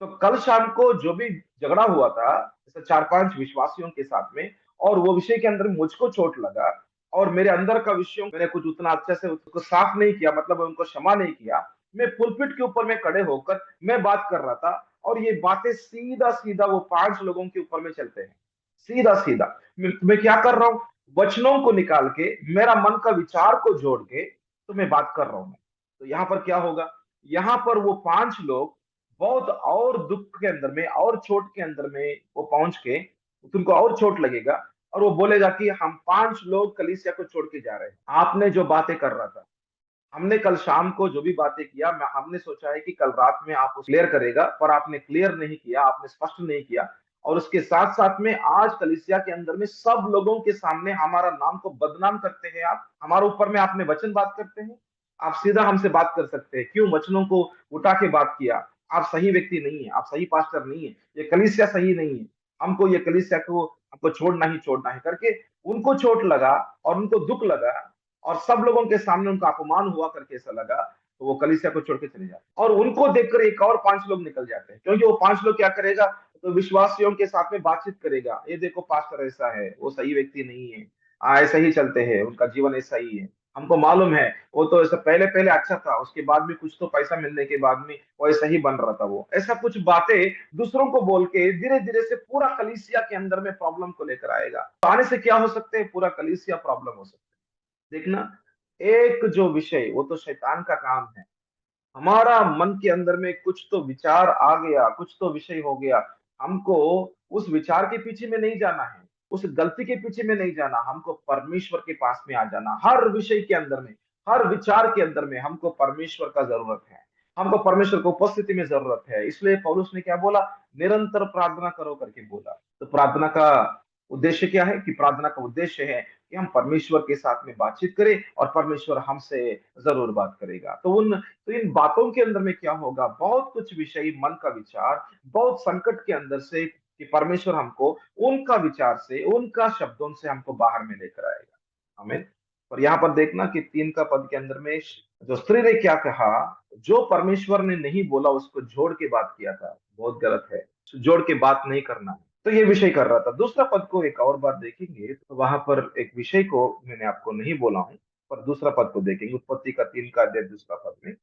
तो कल शाम को जो भी झगड़ा हुआ था जैसे 4-5 विश्वासियों के साथ में, और वो विषय के अंदर मुझको चोट लगा, और मेरे अंदर का विषय मैंने कुछ उतना अच्छे से उसको साफ नहीं किया, मतलब उनको क्षमा नहीं किया। मैं पुलपिट के ऊपर में खड़े होकर मैं बात कर रहा था, और ये बातें सीधा सीधा वो 5 लोगों के ऊपर में चलते हैं, सीधा सीधा। मैं क्या कर रहा हूं, वचनों को निकाल के, मेरा मन का विचार को जोड़ के तो मैं बात कर रहा हूं। तो यहां पर क्या होगा, यहां पर वो 5 लोग बहुत और दुख के अंदर में और चोट के अंदर में वो पहुंच के, तुमको और चोट लगेगा, और वो बोलेगा कि हम 5 लोग कलीसिया को छोड़ के जा रहे हैं। आपने जो बातें कर रहा था, हमने कल शाम को जो भी बातें किया, मैं हमने सोचा है कि कल रात में आप उस क्लियर करेगा, पर आपने क्लियर नहीं किया, आपने स्पष्ट नहीं किया। और उसके साथ साथ में आज कलीसिया के अंदर में सब लोगों के सामने हमारा नाम को बदनाम करते हैं। आप हमारे ऊपर में आपने वचन बात करते हैं। आप सीधा हमसे बात कर सकते हैं, क्यों वचनों को उठा के बात किया, आप सही व्यक्ति नहीं है, आप सही पास्टर नहीं है, ये कलीसिया सही नहीं है, हमको ये कलीसिया को हमको छोड़ना ही करके उनको चोट लगा और उनको दुख लगा, और सब लोगों के सामने उनका अपमान हुआ करके ऐसा लगा, तो वो कलीसिया को छोड़ के चले जाते हैं। और उनको देखकर एक और 5 लोग निकल जाते हैं, क्योंकि वो 5 लोग क्या करेगा, तो विश्वासियों के साथ में बातचीत करेगा, ये देखो पास्टर ऐसा है, वो सही व्यक्ति नहीं है, ऐसा ही चलते हैं, उनका जीवन ऐसा ही है, हमको मालूम है, वो तो ऐसा पहले पहले अच्छा था, उसके बाद भी कुछ तो पैसा मिलने के बाद में वो ऐसा ही बन रहा था। वो ऐसा कुछ बातें दूसरों को बोल के धीरे धीरे से पूरा कलीसिया के अंदर में प्रॉब्लम को लेकर आएगा। तो आने से क्या हो सकते हैं, पूरा कलीसिया प्रॉब्लम हो सकता है। देखना, एक जो विषय वो तो शैतान का काम है, हमारा मन के अंदर में कुछ तो विचार आ गया, कुछ तो विषय हो गया, हमको उस विचार के पीछे में नहीं जाना है, उस गलती के पीछे में नहीं जाना, हमको परमेश्वर के पास में आ जाना। हर विषय के अंदर में, हर विचार के अंदर में हमको परमेश्वर का जरूरत है, हमको परमेश्वर को उपस्थिति में जरूरत है। इसलिए पौलुस ने क्या बोला, निरंतर प्रार्थना करो करके बोला। तो प्रार्थना का उद्देश्य क्या है, कि प्रार्थना का उद्देश्य है कि हम परमेश्वर के साथ में बातचीत करें और परमेश्वर हमसे जरूर बात करेगा। तो इन बातों के अंदर में क्या होगा, बहुत कुछ विषय, मन का विचार, बहुत संकट के अंदर से, कि परमेश्वर हमको उनका विचार से, उनका शब्दों से हमको बाहर में लेकर आएगा। हमें, और यहाँ पर देखना कि 3 का पद के अंदर में जो स्त्री ने क्या कहा, जो परमेश्वर ने नहीं बोला उसको जोड़ के बात किया था, बहुत गलत है, जोड़ के बात नहीं करना है। तो ये विषय कर रहा था। दूसरा पद को एक और बार देखेंगे तो वहां पर एक विषय को मैंने आपको नहीं बोला हूं, पर दूसरा पद को देखेंगे, उत्पत्ति का 3 का अध्याय दूसरा पद में।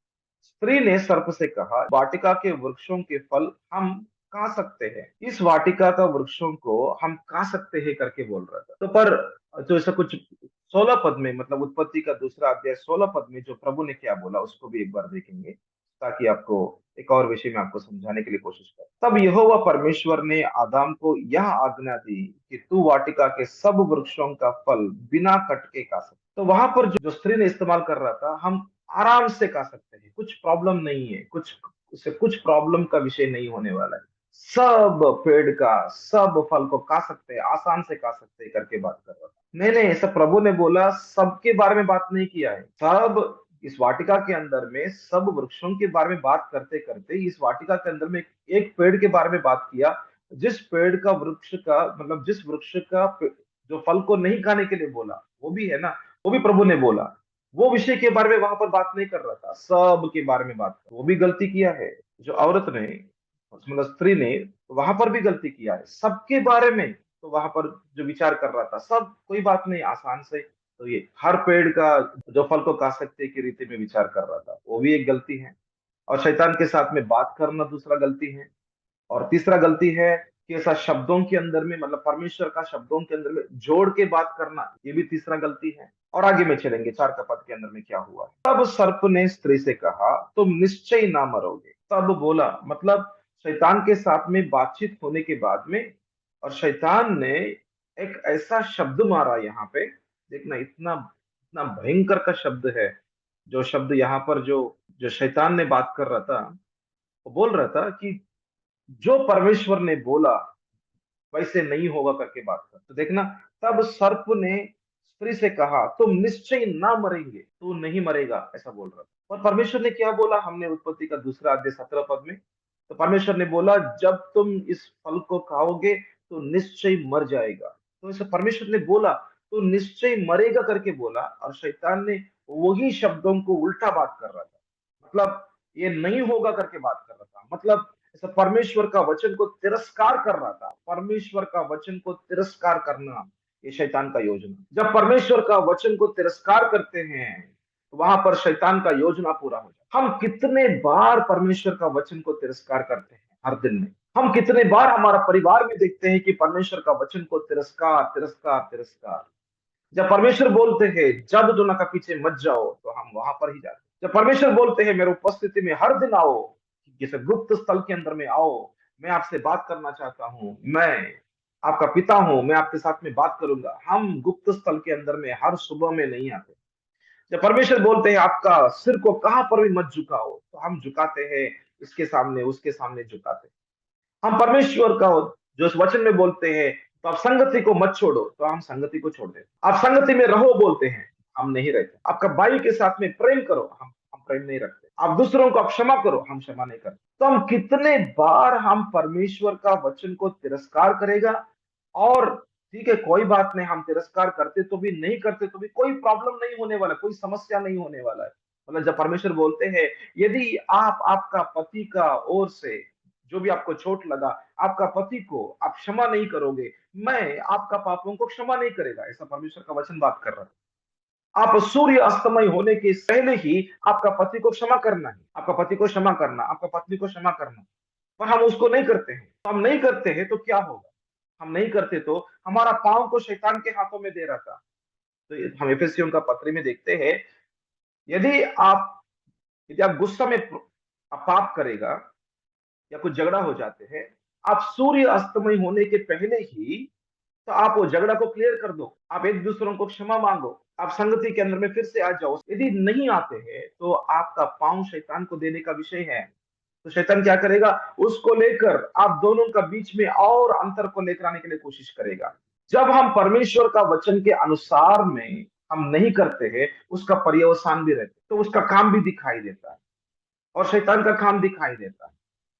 स्त्री ने सर्प से कहा, वाटिका के वृक्षों के फल हम खा सकते हैं, इस वाटिका का वृक्षों को हम खा सकते हैं करके बोल रहा था। तो पर तो ऐसा कुछ 16 पद में, मतलब उत्पत्ति का 2 अध्याय 16 पद में जो प्रभु ने क्या बोला उसको भी एक बार देखेंगे, ताकि आपको एक और विषय में आपको समझाने के लिए कोशिश कर। तब यहोवा परमेश्वर ने आदम को यह आज्ञा दी कि तू वाटिका के सब वृक्षों का फल बिना कट के खा सकता। तो वहां पर जो स्त्री ने इस्तेमाल कर रहा था, हम आराम से खा सकते हैं, कुछ प्रॉब्लम नहीं है, कुछ उससे कुछ प्रॉब्लम का विषय नहीं होने वाला है, सब पेड़ का सब फल को खा सकते हैं, आसान से खा सकते हैं करके बात कर रहा था। नहीं नहीं, ऐसा प्रभु ने बोला सबके बारे में बात नहीं किया है। सब इस वाटिका के अंदर में सब वृक्षों के बारे में बात करते करते इस वाटिका के अंदर में एक पेड़ के बारे में बात किया, जिस पेड़ का वृक्ष का मतलब जिस वृक्ष का जो फल को नहीं खाने के लिए बोला, वो भी है ना, वो भी प्रभु ने बोला, वो विषय के बारे में वहां पर बात नहीं कर रहा था, सब के बारे में बात कर। वो भी गलती किया है जो औरत ने, मतलब स्त्री ने, वहां पर भी गलती किया है, सबके बारे में। तो वहां पर जो विचार कर रहा था, सब कोई बात नहीं, आसान से, तो ये हर पेड़ का जो फल को खा सकते की रीति में विचार कर रहा था, वो भी एक गलती है। और शैतान के साथ में बात करना दूसरा गलती है। और तीसरा गलती है कि ऐसा शब्दों के अंदर में, मतलब परमेश्वर का शब्दों के अंदर में जोड़ के बात करना, ये भी तीसरा गलती है। और आगे में चलेंगे 4 का पद के अंदर में क्या हुआ। तब सर्प ने स्त्री से कहा, तुम निश्चय ना मरोगे। तब बोला, मतलब शैतान के साथ में बातचीत होने के बाद में, और शैतान ने एक ऐसा शब्द मारा यहाँ पे, देखना इतना इतना भयंकर का शब्द है। जो शब्द यहाँ पर जो जो शैतान ने बात कर रहा था, वो बोल रहा था कि जो परमेश्वर ने बोला वैसे नहीं होगा करके बात कर। तो देखना, तब सर्प ने स्त्री से कहा, तुम निश्चय ना मरेंगे, तू नहीं मरेगा, ऐसा बोल रहा था। और परमेश्वर ने क्या बोला, हमने उत्पत्ति का 2 अध्याय 17 पद में, तो परमेश्वर ने बोला जब तुम इस फल को खाओगे तो निश्चय मर जाएगा। तो ऐसा परमेश्वर ने बोला तो निश्चय मरेगा करके बोला, और शैतान ने वही शब्दों को उल्टा बात कर रहा था, मतलब ये नहीं होगा करके बात कर रहा था, मतलब ऐसा परमेश्वर का वचन को तिरस्कार कर रहा था। परमेश्वर का वचन को तिरस्कार करना, ये शैतान का योजना। जब परमेश्वर का वचन को तिरस्कार करते हैं तो वहां पर शैतान का योजना पूरा हो जाता है। हम कितने बार परमेश्वर का वचन को तिरस्कार करते हैं, हर दिन में। हम कितने बार हमारा परिवार में देखते हैं कि परमेश्वर का वचन को तिरस्कार तिरस्कार तिरस्कार। जब परमेश्वर बोलते हैं जब दुनिया का पीछे मत जाओ, तो हम वहां पर ही जाते हैं। जब परमेश्वर बोलते हैं मेरे उपस्थिति में हर दिन आओ, जैसे गुप्त स्थल के अंदर में आओ, मैं आपसे बात करना चाहता हूँ, मैं आपका पिता हूँ, मैं आपके साथ में बात करूंगा, हम गुप्त स्थल के अंदर में हर सुबह में नहीं आते। जब परमेश्वर बोलते हैं आपका सिर को कहां पर भी मत झुकाओ, तो हम झुकाते हैं, इसके सामने उसके सामने झुकाते हैं। हम परमेश्वर का जो इस वचन में बोलते हैं तो आप संगति को मत छोड़ो, तो हम संगति को छोड़ देते। आप संगति में रहो बोलते हैं, हम नहीं रहते। आपका भाई के साथ में प्रेम करो, हम प्रेम नहीं रखते। आप दूसरों को आप क्षमा करो, हम क्षमा नहीं करते। तो हम कितने बार हम परमेश्वर का वचन को तिरस्कार करेगा। और ठीक है, कोई बात नहीं, हम तिरस्कार करते तो भी नहीं करते तो भी कोई प्रॉब्लम नहीं होने वाला, कोई समस्या नहीं होने वाला है। मतलब जब परमेश्वर बोलते हैं यदि आप आपका पति का ओर से जो भी आपको चोट लगा, आपका पति को आप क्षमा नहीं करोगे, मैं आपका पापों को क्षमा नहीं करेगा, ऐसा परमेश्वर का वचन बात कर रहा है। आप सूर्य अस्तमय होने के पहले ही आपका पति को क्षमा करना है, आपका पति को क्षमा करना, आपका पत्नी को क्षमा करना। पर हम उसको नहीं करते हैं। तो हम नहीं करते हैं तो क्या होगा? हम नहीं करते तो हमारा पांव को शैतान के हाथों में दे रहा था। तो हम एफेसियों का पत्री में देखते हैं, यदि आप यदि आप गुस्सा में आप पाप करेगा या कुछ झगड़ा हो जाते हैं, आप सूर्य अस्तमय होने के पहले ही तो आप वो झगड़ा को क्लियर कर दो, आप एक दूसरों को क्षमा मांगो, आप संगति के अंदर में फिर से आ जाओ। यदि नहीं आते हैं तो आपका पांव शैतान को देने का विषय है। तो शैतान क्या करेगा? उसको लेकर आप दोनों का बीच में और अंतर को लेकर आने के लिए कोशिश करेगा। जब हम परमेश्वर का वचन के अनुसार में हम नहीं करते हैं, उसका पर्यवसान भी रहता है, तो उसका काम भी दिखाई देता है और शैतान का काम दिखाई देता है।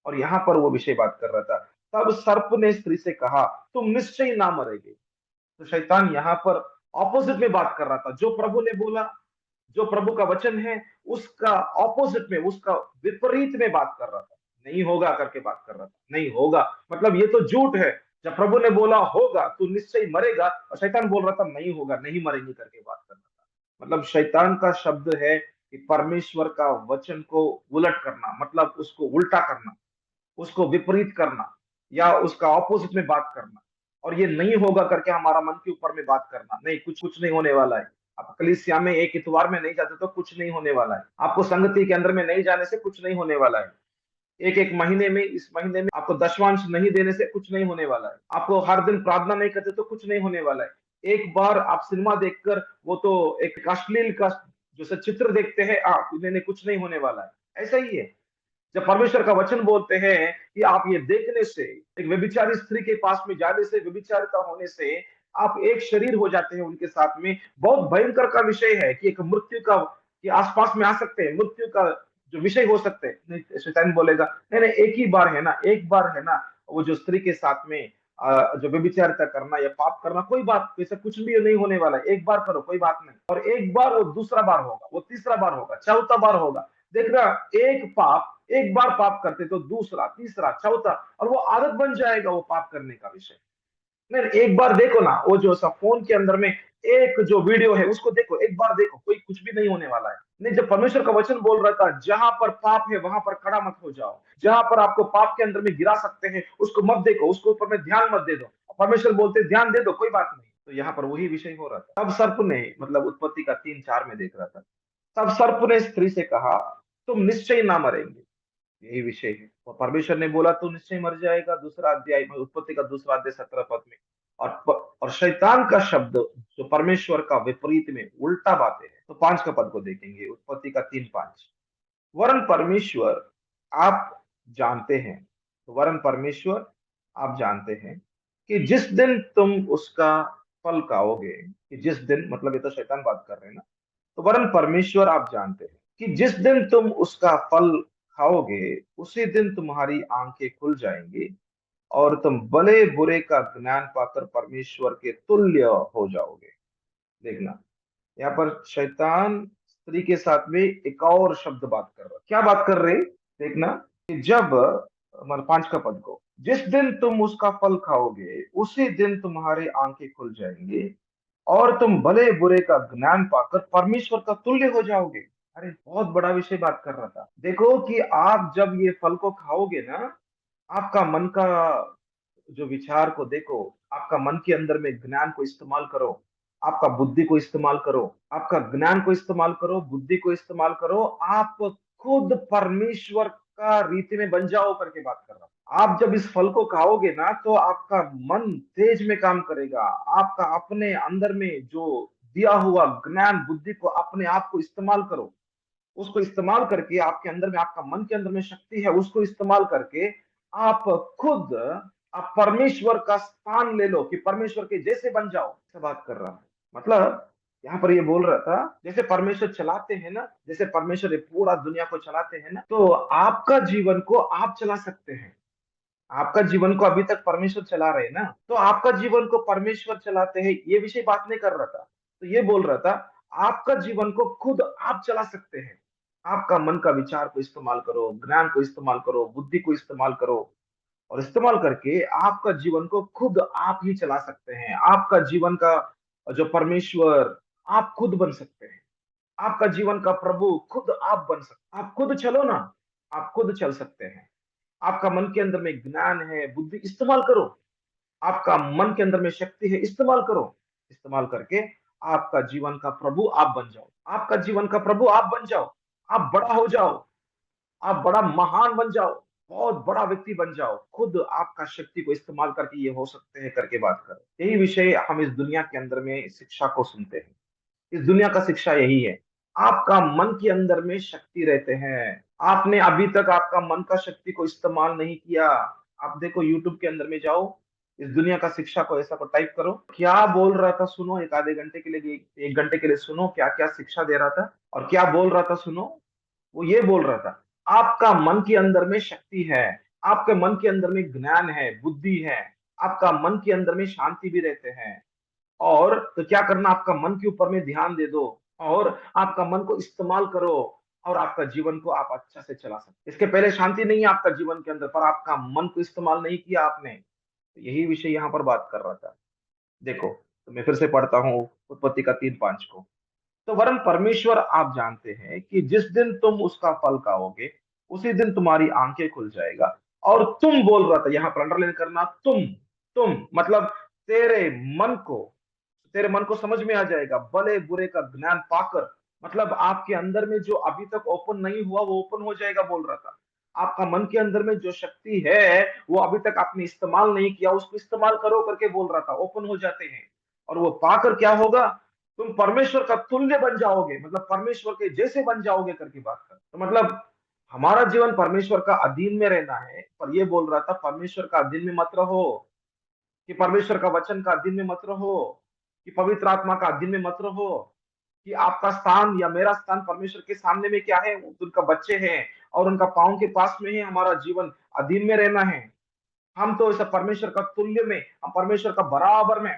और यहाँ पर वो विषय बात कर रहा था, तब सर्प ने स्त्री से कहा तुम निश्चय ना मरेगे। तो शैतान यहाँ पर ऑपोजिट में बात कर रहा था। जो प्रभु ने बोला, जो प्रभु का वचन है, उसका ऑपोजिट में, उसका विपरीत में बात कर रहा था। नहीं होगा करके बात कर रहा था, नहीं होगा मतलब ये तो झूठ है। जब प्रभु ने बोला होगा तू निश्चय मरेगा, और शैतान बोल रहा था नहीं होगा, नहीं मरेंगे करके बात कर रहा था। मतलब शैतान का शब्द है कि परमेश्वर का वचन को उलट करना, मतलब उसको उल्टा करना, उसको विपरीत करना, या उसका ऑपोजिट में बात करना। और ये नहीं होगा करके हमारा मन के ऊपर में बात करना, नहीं कुछ कुछ नहीं होने वाला है। आप कलीसिया में एक इतवार में नहीं जाते तो कुछ नहीं होने वाला है। आपको संगति के अंदर में नहीं जाने से कुछ नहीं होने वाला है। एक एक महीने में, इस महीने में आपको दशवांश नहीं देने से कुछ नहीं होने वाला है। आपको हर दिन प्रार्थना नहीं करते तो कुछ नहीं होने वाला है। एक बार आप सिनेमा देखकर वो तो एक अश्लील का जो चित्र देखते हैं, आप इन्हें कुछ नहीं होने वाला है। ऐसा ही है जब परमेश्वर का वचन बोलते हैं कि आप ये देखने से, एक व्यभिचारी स्त्री के पास में जाने से, व्यभिचारिता होने से आप एक शरीर हो जाते हैं उनके साथ में। बहुत भयंकर का विषय है कि एक मृत्यु का के आसपास में आ सकते हैं, मृत्यु का जो विषय हो सकते हैं। नहीं, शैतान बोलेगा नहीं नहीं, एक ही बार है ना, एक बार है ना, वो जो स्त्री के साथ में जो व्यभिचारिता करना या पाप करना, कोई बात वैसे कुछ भी नहीं होने वाला है। एक बार करो, कोई बात नहीं। और एक बार, वो दूसरा बार होगा, वो तीसरा बार होगा, चौथा बार होगा। देखना, एक पाप, एक बार पाप करते तो दूसरा, तीसरा, चौथा, और वो आदत बन जाएगा वो पाप करने का विषय। नहीं, एक बार देखो ना, वो जो सा फोन के अंदर में एक जो वीडियो है उसको देखो, एक बार देखो, कोई कुछ भी नहीं होने वाला है। नहीं, जब परमेश्वर का वचन बोल रहा था जहां पर पाप है वहां पर खड़ा मत हो जाओ, जहां पर आपको पाप के अंदर में गिरा सकते हैं उसको मत देखो, उसके ऊपर में ध्यान मत दे दो। परमेश्वर बोलते ध्यान दे दो, कोई बात नहीं। तो यहाँ पर वही विषय हो रहा था। तब सर्प ने, मतलब उत्पत्ति का 3:4 में देख रहा था, तब सर्प ने स्त्री से कहा तुम निश्चय ना मरेंगे। यही विषय है। और परमेश्वर ने बोला तू निश्चय मर जाएगा, दूसरा अध्याय में, उत्पत्ति का दूसरा अध्याय 17 पद में। और शैतान का शब्द जो परमेश्वर का विपरीत में उल्टा बातें है। तो 5 का पद को देखेंगे, उत्पत्ति का 3:5। वरन परमेश्वर आप जानते हैं, तो वरन परमेश्वर आप जानते हैं कि जिस दिन तुम उसका फल खाओगे, कि जिस दिन, मतलब ये तो शैतान बात कर रहे हैं ना। तो वरन परमेश्वर आप जानते हैं कि जिस दिन तुम उसका फल खाओगे उसी दिन तुम्हारी आंखें खुल जाएंगी और तुम भले बुरे का ज्ञान पाकर परमेश्वर के तुल्य हो जाओगे। देखना, यहाँ पर शैतान स्त्री के साथ में एक और शब्द बात कर रहा है। क्या बात कर रहे? देखना कि जब, मतलब 5 का पद को, जिस दिन तुम उसका फल खाओगे उसी दिन तुम्हारी आंखें खुल जाएंगी और तुम भले बुरे का ज्ञान पाकर परमेश्वर का तुल्य हो जाओगे। अरे बहुत बड़ा विषय बात कर रहा था। देखो कि आप जब ये फल को खाओगे ना, आपका मन का जो विचार को देखो, आपका मन के अंदर में ज्ञान को इस्तेमाल करो, आपका बुद्धि को इस्तेमाल करो, आपका ज्ञान को इस्तेमाल करो, बुद्धि को इस्तेमाल करो, आप खुद परमेश्वर का रीति में बन जाओ करके बात कर रहा हूं। आप जब इस फल को खाओगे ना तो आपका मन तेज में काम करेगा। आपका अपने अंदर में जो दिया हुआ ज्ञान बुद्धि को अपने आप को इस्तेमाल करो, उसको इस्तेमाल करके आपके अंदर में, आपका मन के अंदर में शक्ति है, उसको इस्तेमाल करके आप खुद, आप परमेश्वर का स्थान ले लो कि परमेश्वर के जैसे बन जाओ। से बात कर रहा हूं, मतलब यहाँ पर ये बोल रहा था जैसे परमेश्वर चलाते हैं ना, जैसे परमेश्वर ये पूरा दुनिया को चलाते हैं ना, तो आपका जीवन को आप चला सकते हैं। आपका जीवन को अभी तक परमेश्वर चला रहे हैं ना, तो आपका जीवन को परमेश्वर चलाते हैं, ये विषय बात नहीं कर रहा था। तो ये बोल रहा था आपका जीवन को खुद आप चला सकते हैं। आपका मन का विचार को इस्तेमाल करो, ज्ञान को इस्तेमाल करो, बुद्धि को इस्तेमाल करो, और इस्तेमाल करके आपका जीवन को खुद आप ही चला सकते हैं। आपका जीवन का जो परमेश्वर आप खुद बन सकते हैं। आपका जीवन का प्रभु खुद आप बन सकते, आप खुद चलो ना, आप खुद चल सकते हैं। आपका मन के अंदर में ज्ञान है, बुद्धि, इस्तेमाल करो। आपका मन के अंदर में शक्ति है, इस्तेमाल करो। इस्तेमाल करके आपका जीवन का प्रभु आप बन जाओ। आपका जीवन का प्रभु आप बन जाओ। आप बड़ा हो जाओ, आप बड़ा महान बन जाओ, बहुत बड़ा व्यक्ति बन जाओ। खुद आपका शक्ति को इस्तेमाल करके ये हो सकते हैं करके बात करो। यही विषय हम इस दुनिया के अंदर में शिक्षा को सुनते हैं। इस दुनिया का शिक्षा यही है। आपका मन के अंदर में शक्ति रहते हैं। आपने अभी तक आपका मन का शक्ति को इस्तेमाल नहीं किया। आप देखो यूट्यूब के अंदर में जाओ, इस दुनिया का शिक्षा को ऐसा को टाइप करो, क्या बोल रहा था सुनो, एक आधे घंटे के लिए, 1 घंटे के लिए सुनो क्या क्या शिक्षा दे रहा था और क्या बोल रहा था सुनो। वो ये बोल रहा था आपका मन के अंदर में शक्ति है, आपके मन के अंदर में ज्ञान है, बुद्धि है, आपका मन के अंदर में शांति भी रहते हैं। और तो क्या करना, आपका मन के ऊपर में ध्यान दे दो और आपका मन को इस्तेमाल करो, और आपका जीवन को आप अच्छा से चला सकते। इसके पहले शांति नहीं है आपका जीवन के अंदर, पर आपका मन को इस्तेमाल नहीं किया आपने। तो यही विषय यहाँ पर बात कर रहा था। देखो, तो मैं फिर से पढ़ता हूँ उत्पत्ति का 3:5 को। तो वरन परमेश्वर आप जानते हैं कि जिस दिन तुम उसका फल खाओगे उसी दिन तुम्हारी आंखें खुल जाएगा, और तुम, बोल रहा था यहाँ पर अंडरलाइन करना, तुम मतलब तेरे मन को, तेरे मन को समझ में आ जाएगा भले बुरे का ज्ञान पाकर। मतलब आपके अंदर में जो अभी तक ओपन नहीं हुआ वो ओपन हो जाएगा, बोल रहा था। आपका मन के अंदर में जो शक्ति है वो अभी तक आपने इस्तेमाल नहीं किया, उसको इस्तेमाल करो करके बोल रहा था, ओपन हो जाते हैं। और वो पाकर क्या होगा, तुम परमेश्वर का तुल्य बन जाओगे, मतलब परमेश्वर के जैसे बन जाओगे करके बात कर। तो मतलब हमारा जीवन परमेश्वर का अधीन में रहना है, पर ये बोल रहा था परमेश्वर का अधीन में मत रहो, कि परमेश्वर का वचन का अधीन में मत रहो, कि पवित्र आत्मा का अधीन में मत रहो, कि आपका स्थान या मेरा स्थान परमेश्वर के सामने में क्या है, उनका बच्चे हैं और उनका पाँव के पास में है हमारा जीवन, अधीन में रहना है। हम तो इस परमेश्वर का तुल्य में, हम परमेश्वर का बराबर में,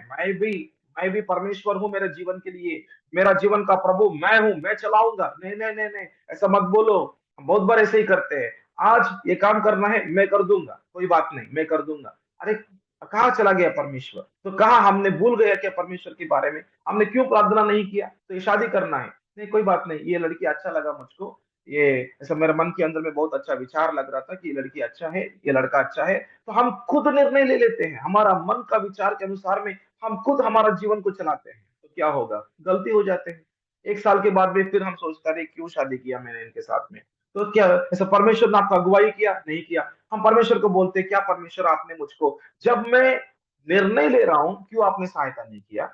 मैं भी परमेश्वर हूँ मेरे जीवन के लिए, मेरा जीवन का प्रभु मैं हूँ, मैं चलाऊंगा। नहीं नहीं नहीं नहीं, ऐसा मत बोलो। हम बहुत बार ऐसे ही करते हैं, आज ये काम करना है मैं कर दूंगा, कोई बात नहीं मैं कर दूंगा। अरे कहाँ चला गया परमेश्वर, तो कहा हमने भूल गया क्या परमेश्वर के बारे में, हमने क्यों प्रार्थना नहीं किया। तो ये शादी करना है, नहीं कोई बात नहीं, ये लड़की अच्छा लगा मुझको, ये ऐसा मेरे मन के अंदर में बहुत अच्छा विचार लग रहा था कि ये लड़की अच्छा है, ये लड़का अच्छा है। तो हम खुद निर्णय ले लेते हैं, हमारा मन का विचार के अनुसार में हम खुद हमारा जीवन को चलाते हैं। तो क्या होगा, गलती हो जाते हैं। 1 साल के बाद में फिर हम सोचते हैं क्यों शादी किया मैंने इनके साथ में। तो क्या ऐसा परमेश्वर ने आपका अगुवाई किया, नहीं किया। हम परमेश्वर को बोलते हैं क्या परमेश्वर आपने मुझको, जब मैं निर्णय ले रहा हूं क्यों आपने सहायता नहीं किया,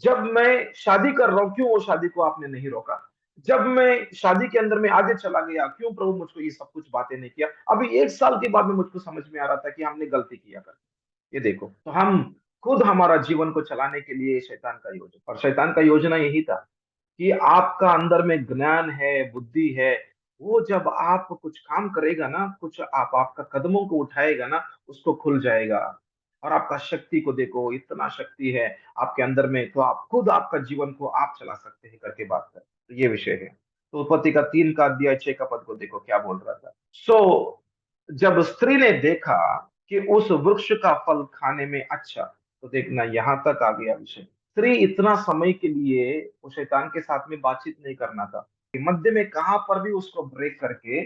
जब मैं शादी कर रहा हूं क्यों वो शादी को आपने नहीं रोका, जब मैं शादी के अंदर में आगे चला गया क्यों प्रभु मुझको ये सब कुछ बातें नहीं किया। अभी 1 साल के बाद में मुझको समझ में आ रहा था कि हमने गलती किया कर। ये देखो, तो हम खुद हमारा जीवन को चलाने के लिए शैतान का योजना, और शैतान का योजना यही था कि आपका अंदर में ज्ञान है, बुद्धि है, वो जब आप कुछ काम करेगा ना, कुछ आप आपका कदमों को उठाएगा ना, उसको खुल जाएगा। और आपका शक्ति को देखो, इतना शक्ति है आपके अंदर में, तो आप खुद आपका जीवन को आप चला सकते हैं करके बात कर। तो ये विषय है। तो उत्पत्ति का 3 का अध्याय 6 का पद को देखो क्या बोल रहा था। जब स्त्री ने देखा कि उस वृक्ष का फल खाने में अच्छा, तो देखना यहां तक आ गया विषय। स्त्री इतना समय के लिए वो शैतान के साथ में बातचीत नहीं करना था, कि मध्य में कहां पर भी उसको ब्रेक करके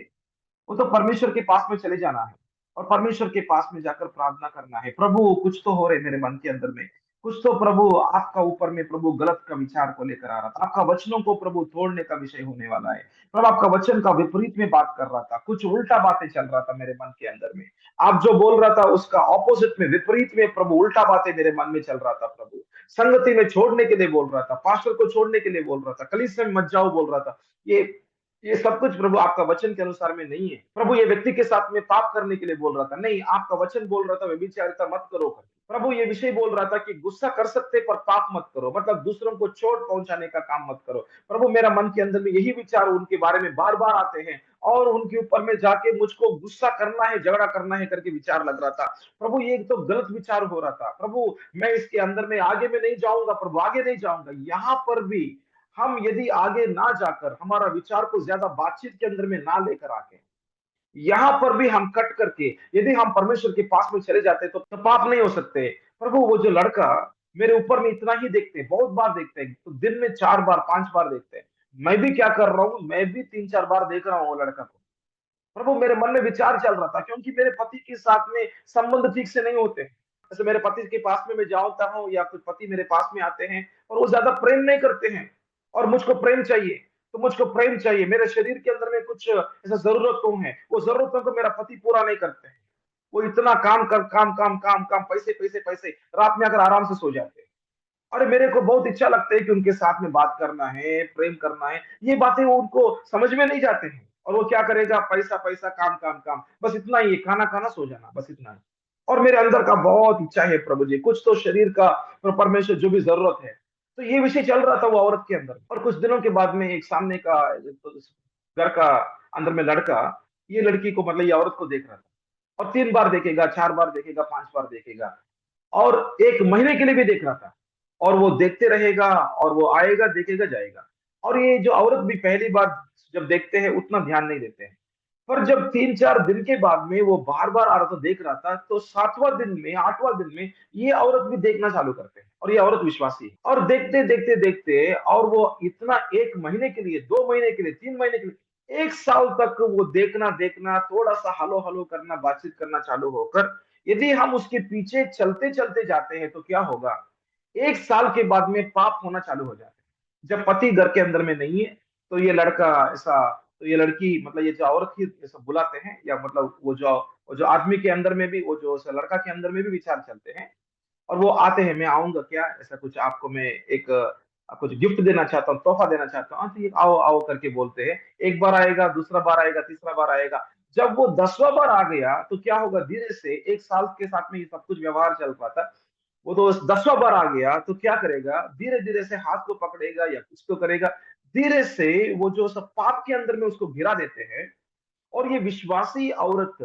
वो तो परमेश्वर के पास में चले जाना है। और परमेश्वर के पास में जाकर प्रार्थना करना है, प्रभु कुछ तो हो रहे मेरे मन के अंदर में, कुछ तो प्रभु आपका ऊपर में प्रभु गलत का विचार को लेकर आ रहा था, आपका वचनों को प्रभु तोड़ने का विषय होने वाला है। प्रभु आपका वचन का विपरीत में बात कर रहा था, कुछ उल्टा बातें चल रहा था मेरे मन के अंदर में। आप जो बोल रहा था उसका ऑपोजिट में, विपरीत में प्रभु उल्टा बातें मेरे मन में चल रहा था प्रभु। संगति में छोड़ने के लिए बोल रहा था, पास्टर को छोड़ने के लिए बोल रहा था, कलीसिया में मत जाओ बोल रहा था। ये ये सब कुछ प्रभु आपका वचन के अनुसार में नहीं है। प्रभु ये व्यक्ति के साथ में पाप करने के लिए बोल रहा था, नहीं आपका वचन बोल रहा था व्यभिचारिता मत करो करके। प्रभु ये विषय बोल रहा था कि गुस्सा कर सकते पर पाप मत करो, मतलब दूसरों को चोट पहुंचाने का काम मत करो। प्रभु मेरा मन के अंदर में यही विचार उनके बारे में बार बार आते हैं, और उनके ऊपर में जाके मुझको गुस्सा करना है, झगड़ा करना है करके विचार लग रहा था। प्रभु ये तो गलत विचार हो रहा था प्रभु, मैं इसके अंदर में आगे में नहीं जाऊंगा प्रभु, आगे नहीं जाऊंगा। यहाँ पर भी हम यदि आगे ना जाकर हमारा विचार को ज्यादा बातचीत के अंदर में ना लेकर आके, यहाँ पर भी हम कट करके यदि हम परमेश्वर के पास में चले जाते तो पाप नहीं हो सकते। प्रभु वो जो लड़का मेरे ऊपर में इतना ही देखते हैं, बहुत बार देखते हैं, तो दिन में 4 बार 5 बार देखते हैं। मैं भी क्या कर रहा हूँ, मैं भी 3 4 बार देख रहा हूँ वो लड़का को। प्रभु मेरे मन में विचार चल रहा था, क्योंकि मेरे पति के साथ में संबंध ठीक से नहीं होते। जैसे मेरे पति के पास में मैं जाता हूँ या कुछ पति मेरे पास में आते हैं और वो ज्यादा प्रेम नहीं करते हैं, और मुझको प्रेम चाहिए, तो मुझको प्रेम चाहिए। मेरे शरीर के अंदर में कुछ ऐसा जरूरतों है, वो जरूरतों को मेरा पति पूरा नहीं करते हैं। वो इतना काम कर, काम काम काम काम, पैसे पैसे पैसे, रात में अगर आराम से सो जाते हैं। अरे मेरे को बहुत इच्छा लगता है कि उनके साथ में बात करना है, प्रेम करना है, ये बातें वो उनको समझ में नहीं जाते हैं। और वो क्या करेगा, पैसा पैसा, काम काम काम, बस इतना ही है, खाना खाना सो जाना, बस इतना ही। और मेरे अंदर का बहुत इच्छा है प्रभु जी, कुछ तो शरीर का और परमेश्वर जो भी जरूरत है। तो ये विषय चल रहा था वो औरत के अंदर। और कुछ दिनों के बाद में एक सामने का तो घर का अंदर में लड़का ये लड़की को, मतलब ये औरत को देख रहा था, और 3 बार देखेगा, 4 बार देखेगा, 5 बार देखेगा, और 1 महीने के लिए भी देख रहा था। और वो देखते रहेगा, और वो आएगा, देखेगा, जाएगा। और ये जो औरत भी पहली बार जब देखते हैं उतना ध्यान नहीं देते हैं, पर जब 3 4 दिन के बाद में वो बार बार आ रहा था, देख रहा था, तो 7वां दिन में, 8वां दिन में ये औरत भी देखना चालू करते हैं। और ये औरत विश्वासी है, और देखते देखते देखते, और वो इतना 1 महीने के लिए, 2 महीने के लिए, 3 महीने के लिए, 1 साल तक वो देखना देखना, थोड़ा सा हलो हलो करना, बातचीत करना चालू होकर, यदि हम उसके पीछे चलते चलते जाते हैं तो क्या होगा, 1 साल के बाद में पाप होना चालू हो जाते हैं। जब पति घर के अंदर में नहीं है, तो ये लड़का ऐसा, तो ये लड़की, मतलब ये जो औरत ही ऐसा बुलाते हैं, या मतलब वो जो आदमी के अंदर में भी, वो जो ऐसा लड़का के अंदर में भी विचार चलते हैं, और वो आते हैं, मैं आऊंगा क्या, ऐसा कुछ आपको मैं एक कुछ गिफ्ट देना चाहता हूँ, तोहफा देना चाहता हूँ, हाँ, तो ये आओ आओ करके बोलते हैं। एक बार आएगा, दूसरा बार आएगा, तीसरा बार आएगा। जब वो 10वां बार आ गया तो क्या होगा, धीरे से 1 साल के साथ में ये सब कुछ व्यवहार चल रहा था, वो तो 10वां बार आ गया तो क्या करेगा, धीरे धीरे से हाथ को पकड़ेगा या कुछ तो करेगा, धीरे से वो जो सब पाप के अंदर में उसको गिरा देते हैं। और ये विश्वासी औरत,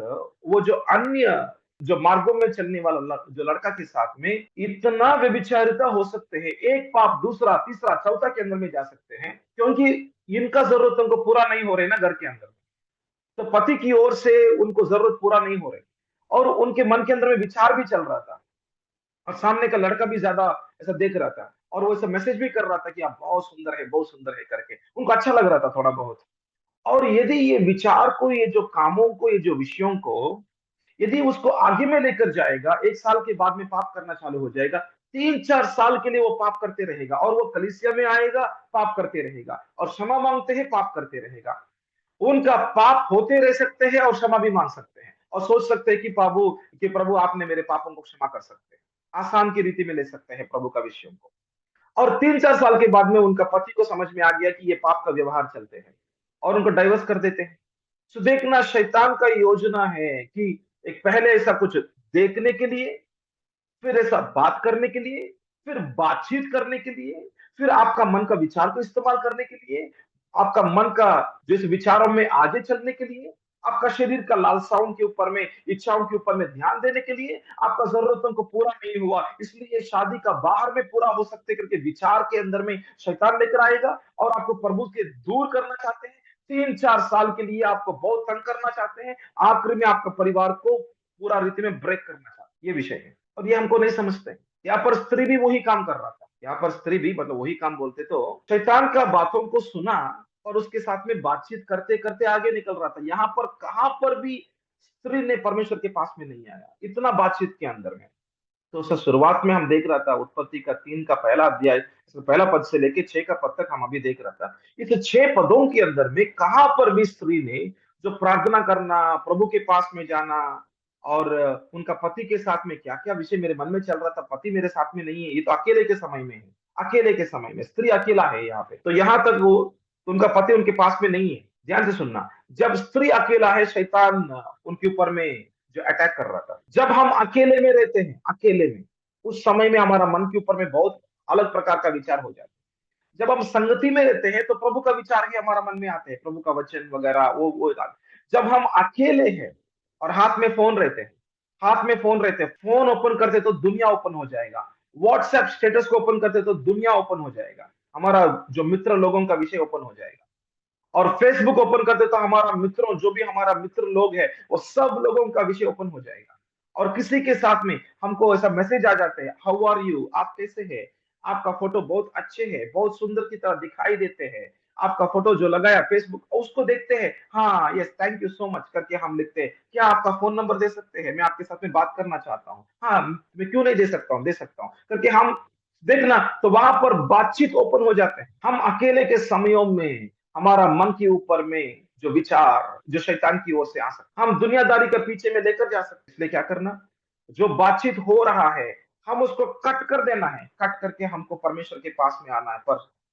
वो जो अन्य जो मार्गों में चलने वाला जो लड़का के साथ में इतना व्यभिचारिता हो सकते हैं, एक पाप दूसरा तीसरा चौथा के अंदर में जा सकते हैं, क्योंकि इनका जरूरतों को पूरा नहीं हो रहे ना घर के अंदर। तो पति की ओर से उनको जरूरत पूरा नहीं हो रहे, और उनके मन के अंदर में विचार भी चल रहा था, और सामने का लड़का भी ज्यादा ऐसा देख रहा था, और वो ऐसा मैसेज भी कर रहा था कि आप बहुत सुंदर है, बहुत सुंदर है करके, उनको अच्छा लग रहा था थोड़ा बहुत। और यदि ये विचार को, ये जो कामों को, ये जो विषयों को, यदि उसको आगे में लेकर जाएगा, 1 साल के बाद में पाप करना चालू हो जाएगा, 3 4 साल के लिए वो पाप करते रहेगा, और वो कलीसिया में आएगा, पाप करते रहेगा, और क्षमा मांगते हैं, पाप करते रहेगा। उनका पाप होते रह सकते हैं और क्षमा भी मांग सकते हैं, और सोच सकते हैं कि प्रभु आपने मेरे पापों को क्षमा कर सकते हैं, आसान की रीति में ले सकते हैं प्रभु का विषयों को। और 3 4 साल के बाद में उनका पति को समझ में आ गया कि ये पाप का व्यवहार चलते हैं, और उनको डाइवर्स कर देते हैं। तो देखना, शैतान का योजना है कि एक पहले ऐसा कुछ देखने के लिए, फिर ऐसा बात करने के लिए, फिर बातचीत करने के लिए, फिर आपका मन का विचार को इस्तेमाल करने के लिए, आपका मन का जिस विचारों में आगे चलने के लिए, आपका शरीर का लालसाओं के ऊपर में, इच्छाओं के ऊपर में ध्यान देने के लिए, आपका जरूरतों को पूरा नहीं हुआ इसलिए शादी का बाहर में पूरा हो सकते करके विचार के अंदर में शैतान लेकर आएगा, और आपको प्रभु से दूर करना चाहते हैं। 3 4 साल के लिए आपको बहुत तंग करना चाहते हैं, आखिर में आपका परिवार को पूरा रीति में ब्रेक करना चाहते हैं। ये विषय है, और ये हमको नहीं समझते। यहाँ पर स्त्री भी वही काम कर रहा था, यहाँ पर स्त्री भी मतलब वही काम बोलते, तो शैतान का बातों को सुना और उसके साथ में बातचीत करते करते आगे निकल रहा था। यहाँ पर कहां पर भी स्त्री ने परमेश्वर के पास में नहीं आया, इतना बातचीत के अंदर में। तो उसका शुरुआत में हम देख रहा था, उत्पत्ति का 3 का पहला अध्याय, इसमें पहला पद से लेके 6 का पद तक हम अभी देख रहा था। इस 6 पदों के अंदर में कहां पर भी स्त्री ने जो प्रार्थना करना, प्रभु के पास में जाना और उनका पति के साथ में क्या-क्या विषय मेरे मन में चल रहा था, पति मेरे साथ में नहीं है, ये तो अकेले के समय में है। अकेले के समय में स्त्री अकेला है यहाँ पे। तो यहाँ तक वो उनका पति उनके पास में नहीं है। ध्यान से सुनना, जब स्त्री अकेला है, शैतान उनके ऊपर में जो अटैक कर रहा था। जब हम अकेले में रहते हैं, अकेले में, उस समय में हमारा मन के ऊपर में बहुत अलग प्रकार का विचार हो जाता है। जब हम संगति में रहते हैं तो प्रभु का विचार ही हमारा मन में आते हैं, प्रभु का वचन वगैरह वो जब हम अकेले हैं और हाथ में फोन रहते हैं, हाथ में फोन रहते हैं, फोन ओपन करते तो दुनिया ओपन हो जाएगा। व्हाट्सएप स्टेटस को ओपन करते तो दुनिया ओपन हो जाएगा। हमारा जो मित्र लोगों का विषय ओपन हो जाएगा। और फेसबुक ओपन करते तो हमारा मित्रों, जो भी हमारा मित्र लोग है, वो सब लोगों का विषय ओपन हो जाएगा। और किसी के साथ में हमको ऐसा मैसेज आ जाते हैं, हाउ आर यू, आप कैसे हैं, आपका फोटो बहुत अच्छे है, बहुत सुंदर की तरह दिखाई देते हैं, आपका फोटो जो लगाया फेसबुक उसको देखते हैं, हाँ yes thank you so much करके हम लिखते हैं, क्या आपका फोन नंबर दे सकते हैं, मैं आपके साथ में बात करना चाहता हूँ, हाँ मैं क्यों नहीं दे सकता हूँ, दे सकता हूँ करके हम देखना। तो वहां पर बातचीत ओपन हो जाते हैं। हम अकेले के समयों में हमारा मन के ऊपर में जो विचार जो शैतान की ओर से आ सकते, हम दुनियादारी के पीछे में लेकर जा सकते। इसलिए क्या करना, जो बातचीत हो रहा है हम उसको कट कर देना है, कट करके हमको परमेश्वर के पास में आना है।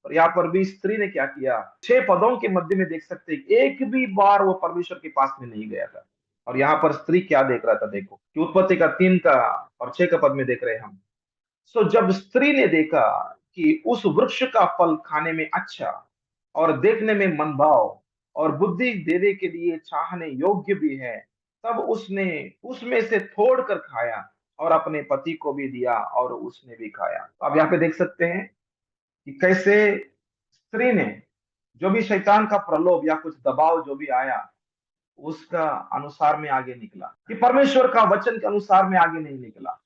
पर यहाँ पर भी स्त्री ने क्या किया, 6 पदों के मध्य में देख सकते हैं, एक भी बार वो परमेश्वर के पास में नहीं गया था। और यहाँ पर स्त्री क्या देख रहा था, देखो कि उत्पत्ति का 3 का और 6 का पद में देख रहे हैं हम। सो जब स्त्री ने देखा कि उस वृक्ष का फल खाने में अच्छा और देखने में मनभाव और बुद्धि देने के लिए चाहने योग्य भी है, तब उसने उसमें से तोड़ कर खाया और अपने पति को भी दिया और उसने भी खाया। तो आप यहाँ पे देख सकते हैं कि कैसे स्त्री ने जो भी शैतान का प्रलोभ या कुछ दबाव जो भी आया, उसका अनुसार में आगे निकला, कि परमेश्वर का वचन के अनुसार में आगे नहीं निकला,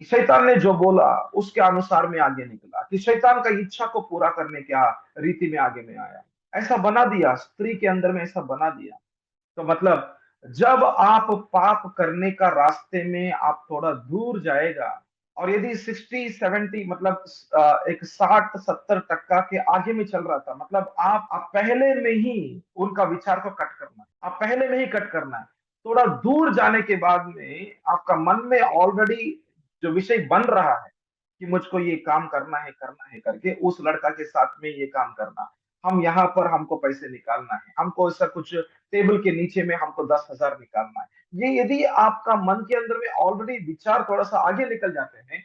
कि शैतान ने जो बोला उसके अनुसार में आगे निकला, कि शैतान का इच्छा को पूरा करने क्या रीति में आगे में आया। ऐसा बना दिया स्त्री के अंदर में, ऐसा बना दिया। तो मतलब जब आप पाप करने का रास्ते में आप थोड़ा दूर जाएगा और यदि 60-70 मतलब एक 60-70% के आगे में चल रहा था, मतलब आप पहले में ही उनका विचार को कट करना है, आप पहले में ही कट करना है। थोड़ा दूर जाने के बाद में आपका मन में ऑलरेडी जो विषय बन रहा है कि मुझको ये काम करना है करके उस लड़का के साथ में ये काम करना, हम यहाँ पर हमको पैसे निकालना है, हमको ऐसा कुछ टेबल के नीचे में हमको 10,000 निकालना है। ये यदि आपका मन के अंदर में ऑलरेडी विचार थोड़ा सा आगे निकल जाते हैं,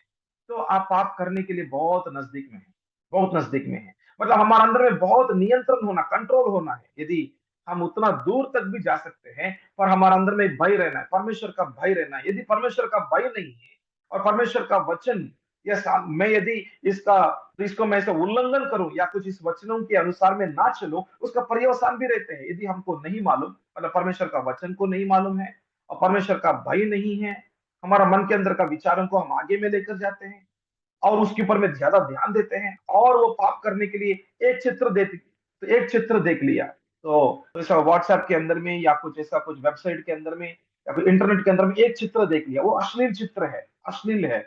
तो आप पाप करने के लिए बहुत नजदीक में है, बहुत नजदीक में है। मतलब हमारे अंदर में बहुत नियंत्रण होना, कंट्रोल होना है। यदि हम उतना दूर तक भी जा सकते हैं, पर हमारे अंदर में एक भय रहना है, परमेश्वर का भय रहना है। यदि परमेश्वर का भय नहीं है और परमेश्वर का वचन या मैं यदि इसका तो इसको मैं ऐसे उल्लंघन करूं या कुछ इस वचनों के अनुसार में ना चलूं, उसका पर्यवसान भी रहते हैं। यदि हमको नहीं मालूम, मतलब परमेश्वर का वचन को नहीं मालूम है और परमेश्वर का भय नहीं है, हमारा मन के अंदर का विचारों को हम आगे में लेकर जाते हैं और उसके ऊपर में ज्यादा ध्यान देते हैं और वो पाप करने के लिए एक चित्र देख लिया, तो ऐसा व्हाट्सएप के अंदर में या कुछ ऐसा कुछ वेबसाइट के अंदर में या फिर इंटरनेट के अंदर में एक चित्र देख लिया, वो अश्लील चित्र है, अश्लील है।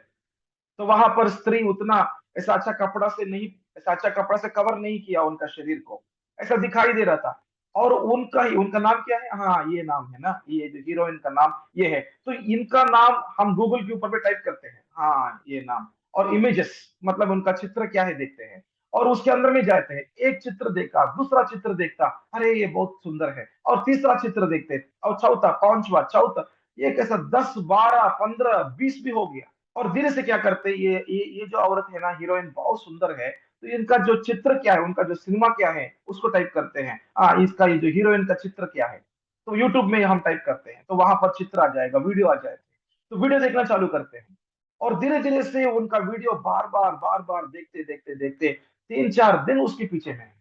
तो वहां पर स्त्री उतना ऐसा अच्छा कपड़ा से नहीं, ऐसा अच्छा कपड़ा से कवर नहीं किया उनका शरीर को, ऐसा दिखाई दे रहा था। और उनका नाम क्या है, हाँ ये नाम है ना, ये जो हीरोइन का नाम ये है, तो इनका नाम हम गूगल के ऊपर पे टाइप करते हैं, हाँ ये नाम और इमेजेस, मतलब उनका चित्र क्या है देखते हैं और उसके अंदर में जाते हैं। एक चित्र देखा, दूसरा चित्र देखता, अरे ये बहुत सुंदर है, और तीसरा चित्र देखते और चौथा, पांचवा, चौथा, ये कैसा 10 12 15 20 भी हो गया। और धीरे से क्या करते हैं, ये जो औरत है ना, हीरोइन बहुत सुंदर है, तो इनका जो चित्र क्या है, उनका जो सिनेमा क्या है उसको टाइप करते हैं, हाँ इसका ये जो हीरोइन का चित्र क्या है, तो यूट्यूब में हम टाइप करते हैं तो वहां पर चित्र आ जाएगा, वीडियो आ जाएगा, तो वीडियो देखना चालू करते हैं और धीरे धीरे से उनका वीडियो बार बार देखते देखते देखते 3 4 दिन उसके पीछे में है।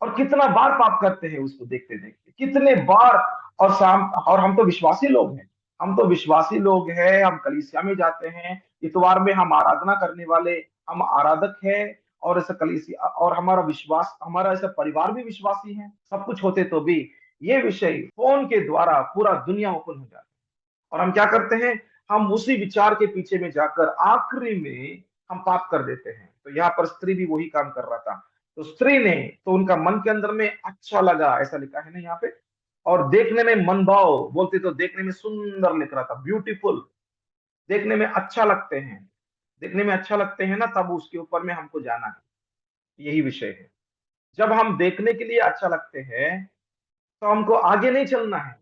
और कितना बार पाप करते हैं उसको देखते देखते, कितने बार। और हम तो विश्वासी लोग हैं, हम तो विश्वासी लोग हैं, हम कलीसिया में जाते हैं, इतवार में हम आराधना करने वाले, हम आराधक हैं। और ऐसा कलीसिया और हमारा विश्वास, हमारा ऐसा परिवार भी विश्वासी है, सब कुछ होते तो भी ये विषय फोन के द्वारा पूरा दुनिया ओपन हो जाता है। और हम क्या करते हैं, हम उसी विचार के पीछे में जाकर आखिरी में हम पाप कर देते हैं। तो यहाँ पर स्त्री भी वही काम कर रहा था। तो स्त्री ने, तो उनका मन के अंदर में अच्छा लगा, ऐसा लिखा है ना यहाँ पे, और देखने में मनभाव बोलते तो देखने में सुंदर लिख रहा था, ब्यूटीफुल, देखने में अच्छा लगते हैं, देखने में अच्छा लगते हैं ना, तब उसके ऊपर में हमको जाना है। यही विषय है। जब हम देखने के लिए अच्छा लगते हैं तो हमको आगे नहीं चलना है।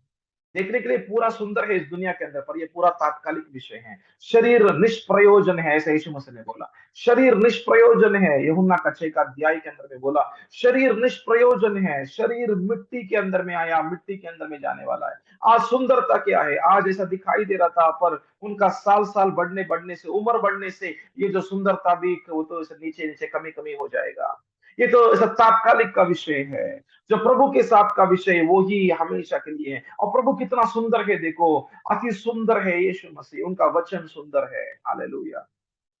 देखने के लिए पूरा सुंदर है इस दुनिया के अंदर, पर ये पूरा तात्कालिक विषय है। शरीर निष्प्रयोजन है, ऐसे यीशु मसीह ने बोला। शरीर निष्प्रयोजन है, यूहन्ना का 6 का अध्याय के अंदर में बोला, शरीर निष्प्रयोजन है। शरीर मिट्टी के अंदर में आया, मिट्टी के अंदर में जाने वाला है। आज सुंदरता क्या है, आज ऐसा दिखाई दे रहा था, पर उनका साल साल बढ़ने बढ़ने से, उम्र बढ़ने से ये जो सुंदरता भी, वो तो ऐसे नीचे नीचे कमी कमी हो जाएगा। ये तो ऐसा तात्कालिक का विषय है। जो प्रभु के साथ का विषय है वो ही हमेशा के लिए है। और प्रभु कितना सुंदर है देखो, अति सुंदर है यीशु मसीह, उनका वचन सुंदर है। हालेलुया।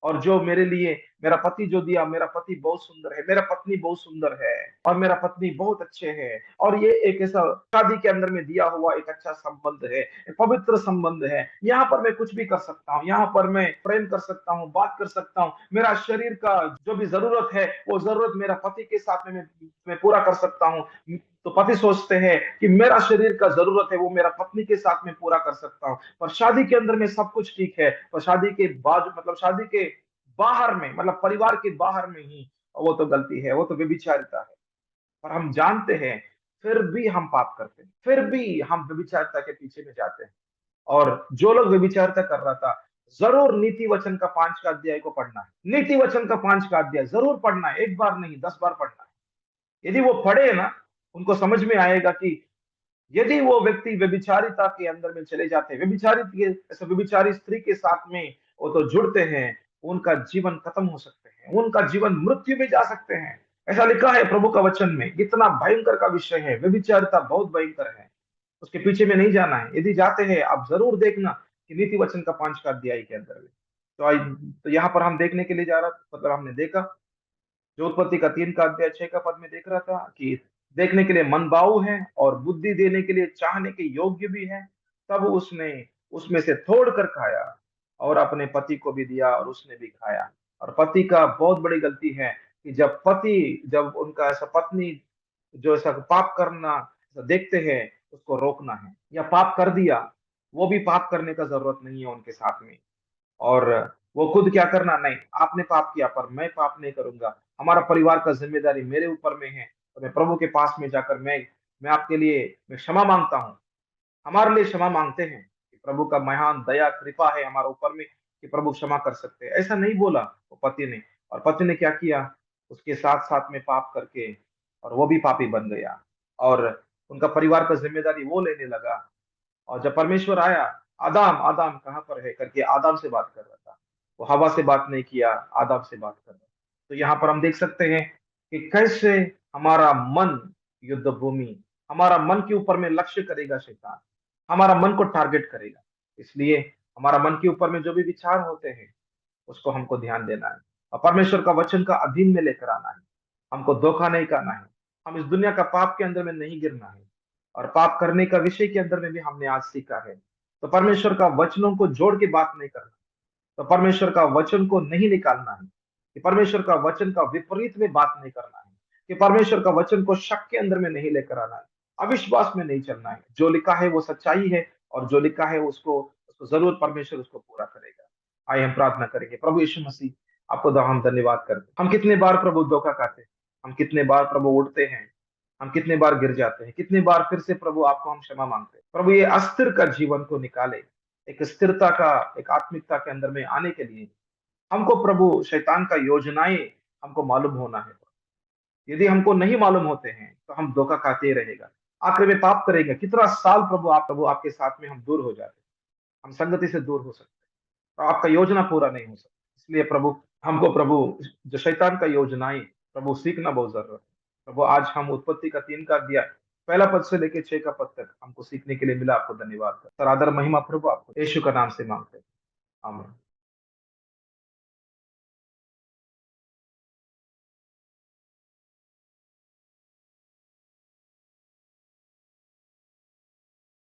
और जो मेरे लिए मेरा पति जो दिया, मेरा पति बहुत सुंदर है, मेरा पत्नी बहुत सुंदर है, और मेरा पत्नी बहुत अच्छे है। और ये एक ऐसा शादी के अंदर में दिया हुआ एक अच्छा संबंध है, एक पवित्र संबंध है। यहाँ पर मैं कुछ भी कर सकता हूँ, यहाँ पर मैं प्रेम कर सकता हूँ, बात कर सकता हूँ, मेरा शरीर का जो भी जरूरत है वो जरूरत मेरा पति के साथ में मैं पूरा कर सकता हूँ। तो पति सोचते हैं कि मेरा शरीर का जरूरत है वो मेरा पत्नी के साथ में पूरा कर सकता हूँ। पर शादी के अंदर में सब कुछ ठीक है, पर शादी के बाद, मतलब शादी के बाहर में, मतलब परिवार के बाहर में ही वो तो गलती है, वो तो व्यभिचारिता है। और हम जानते हैं, फिर भी हम पाप करते हैं, फिर भी हम व्यभिचारिता के पीछे में जाते हैं। और जो लोग व्यभिचारिता कर रहा था, जरूर नीति वचन का 5 का अध्याय को पढ़ना है। नीति वचन का 5 का अध्याय जरूर पढ़ना है, एक बार नहीं 10 बार पढ़ना है। यदि वो पढ़े ना, उनको समझ में आएगा कि यदि वो व्यक्ति व्यभिचारिता के अंदर में चले जाते हैं, व्यभिचारी स्त्री के साथ में वो तो जुड़ते हैं, उनका जीवन खत्म हो सकते हैं, उनका जीवन मृत्यु में जा सकते हैं। ऐसा लिखा है प्रभु का वचन में। इतना भयंकर का विषय है, व्यभिचारिता बहुत भयंकर है। उसके पीछे में नहीं जाना है। यदि जाते हैं, आप जरूर देखना कि नीति वचन का 5 का अध्याय के अंदर में। तो आज, तो यहाँ पर हम देखने के लिए जा रहा, मतलब हमने देखा, जो उत्पत्ति का 3 का अध्याय 6 का पद में देख रहा था कि देखने के लिए मनभाऊ है और बुद्धि देने के लिए चाहने के योग्य भी है। तब उसने उसमें से तोड़ कर खाया और अपने पति को भी दिया और उसने भी खाया। और पति का बहुत बड़ी गलती है कि जब उनका ऐसा पत्नी जो ऐसा पाप करना ऐसा देखते हैं, उसको रोकना है। या पाप कर दिया, वो भी पाप करने का जरूरत नहीं है उनके साथ में। और वो खुद क्या करना, नहीं आपने पाप किया पर मैं पाप नहीं करूंगा, हमारा परिवार का जिम्मेदारी मेरे ऊपर में है। तो मैं प्रभु के पास में जाकर मैं आपके लिए मैं क्षमा मांगता हूँ। हमारे लिए क्षमा मांगते हैं कि प्रभु का महान दया कृपा है हमारे ऊपर में, कि प्रभु क्षमा कर सकते हैं। ऐसा नहीं बोला वो पति ने। और पति ने क्या किया, उसके साथ साथ में पाप करके, और वो भी पापी बन गया। और उनका परिवार का जिम्मेदारी वो लेने लगा। और जब परमेश्वर आया, आदाम आदाम कहाँ पर है करके आदाम से बात कर रहा था, वो हवा से बात नहीं किया, आदाम से बात कर रहा था। तो यहाँ पर हम देख सकते हैं कि कैसे हमारा मन, युद्ध भूमि, हमारा मन के ऊपर में लक्ष्य करेगा शैतान, हमारा मन को टारगेट करेगा। इसलिए हमारा मन के ऊपर में जो भी विचार होते हैं, उसको हमको ध्यान देना है और परमेश्वर का वचन का अधीन में लेकर आना है। हमको धोखा नहीं करना है। हम इस दुनिया का पाप के अंदर में नहीं गिरना है। और पाप करने का विषय के अंदर में भी हमने आज सीखा है। तो परमेश्वर का वचनों को जोड़ के बात नहीं करना, तो परमेश्वर का वचन को नहीं निकालना है, कि परमेश्वर का वचन का विपरीत में बात नहीं करना है, कि परमेश्वर का वचन को शक के अंदर में नहीं लेकर आना है, अविश्वास में नहीं चलना है। जो लिखा है वो सच्चाई है, और जो लिखा है उसको उसको जरूर परमेश्वर उसको पूरा करेगा। आइए हम प्रार्थना करेंगे। प्रभु यीशु मसीह, आपको हम धन्यवाद करते हैं। हम कितने बार प्रभु धोखा खाते हैं, हम कितने बार प्रभु उठते हैं, हम कितने बार गिर जाते हैं, कितने बार फिर से प्रभु आपको हम क्षमा मांगते हैं। प्रभु ये अस्थिर का जीवन को निकाले, एक स्थिरता का, एक आत्मिकता के अंदर में आने के लिए हमको प्रभु शैतान का योजनाएं हमको मालूम होना है। यदि हमको नहीं मालूम होते हैं तो हम धोखा खाते ही रहेगा, आखिर में पाप करेंगे। कितना साल प्रभु आपके साथ में हम दूर हो जाते हैं, हम संगति से दूर हो सकते हैं, और आपका योजना पूरा नहीं हो सकता। इसलिए प्रभु, हमको प्रभु जो शैतान का योजनाएं प्रभु सीखना बहुत जरूरत है। प्रभु आज हम उत्पत्ति का 3 का अध्याय पहला पद से लेकर 6 का पद तक हमको सीखने के लिए मिला। आपको धन्यवाद। सर आदर महिमा प्रभु आपको यीशु का नाम से मांगते हैं, आमीन।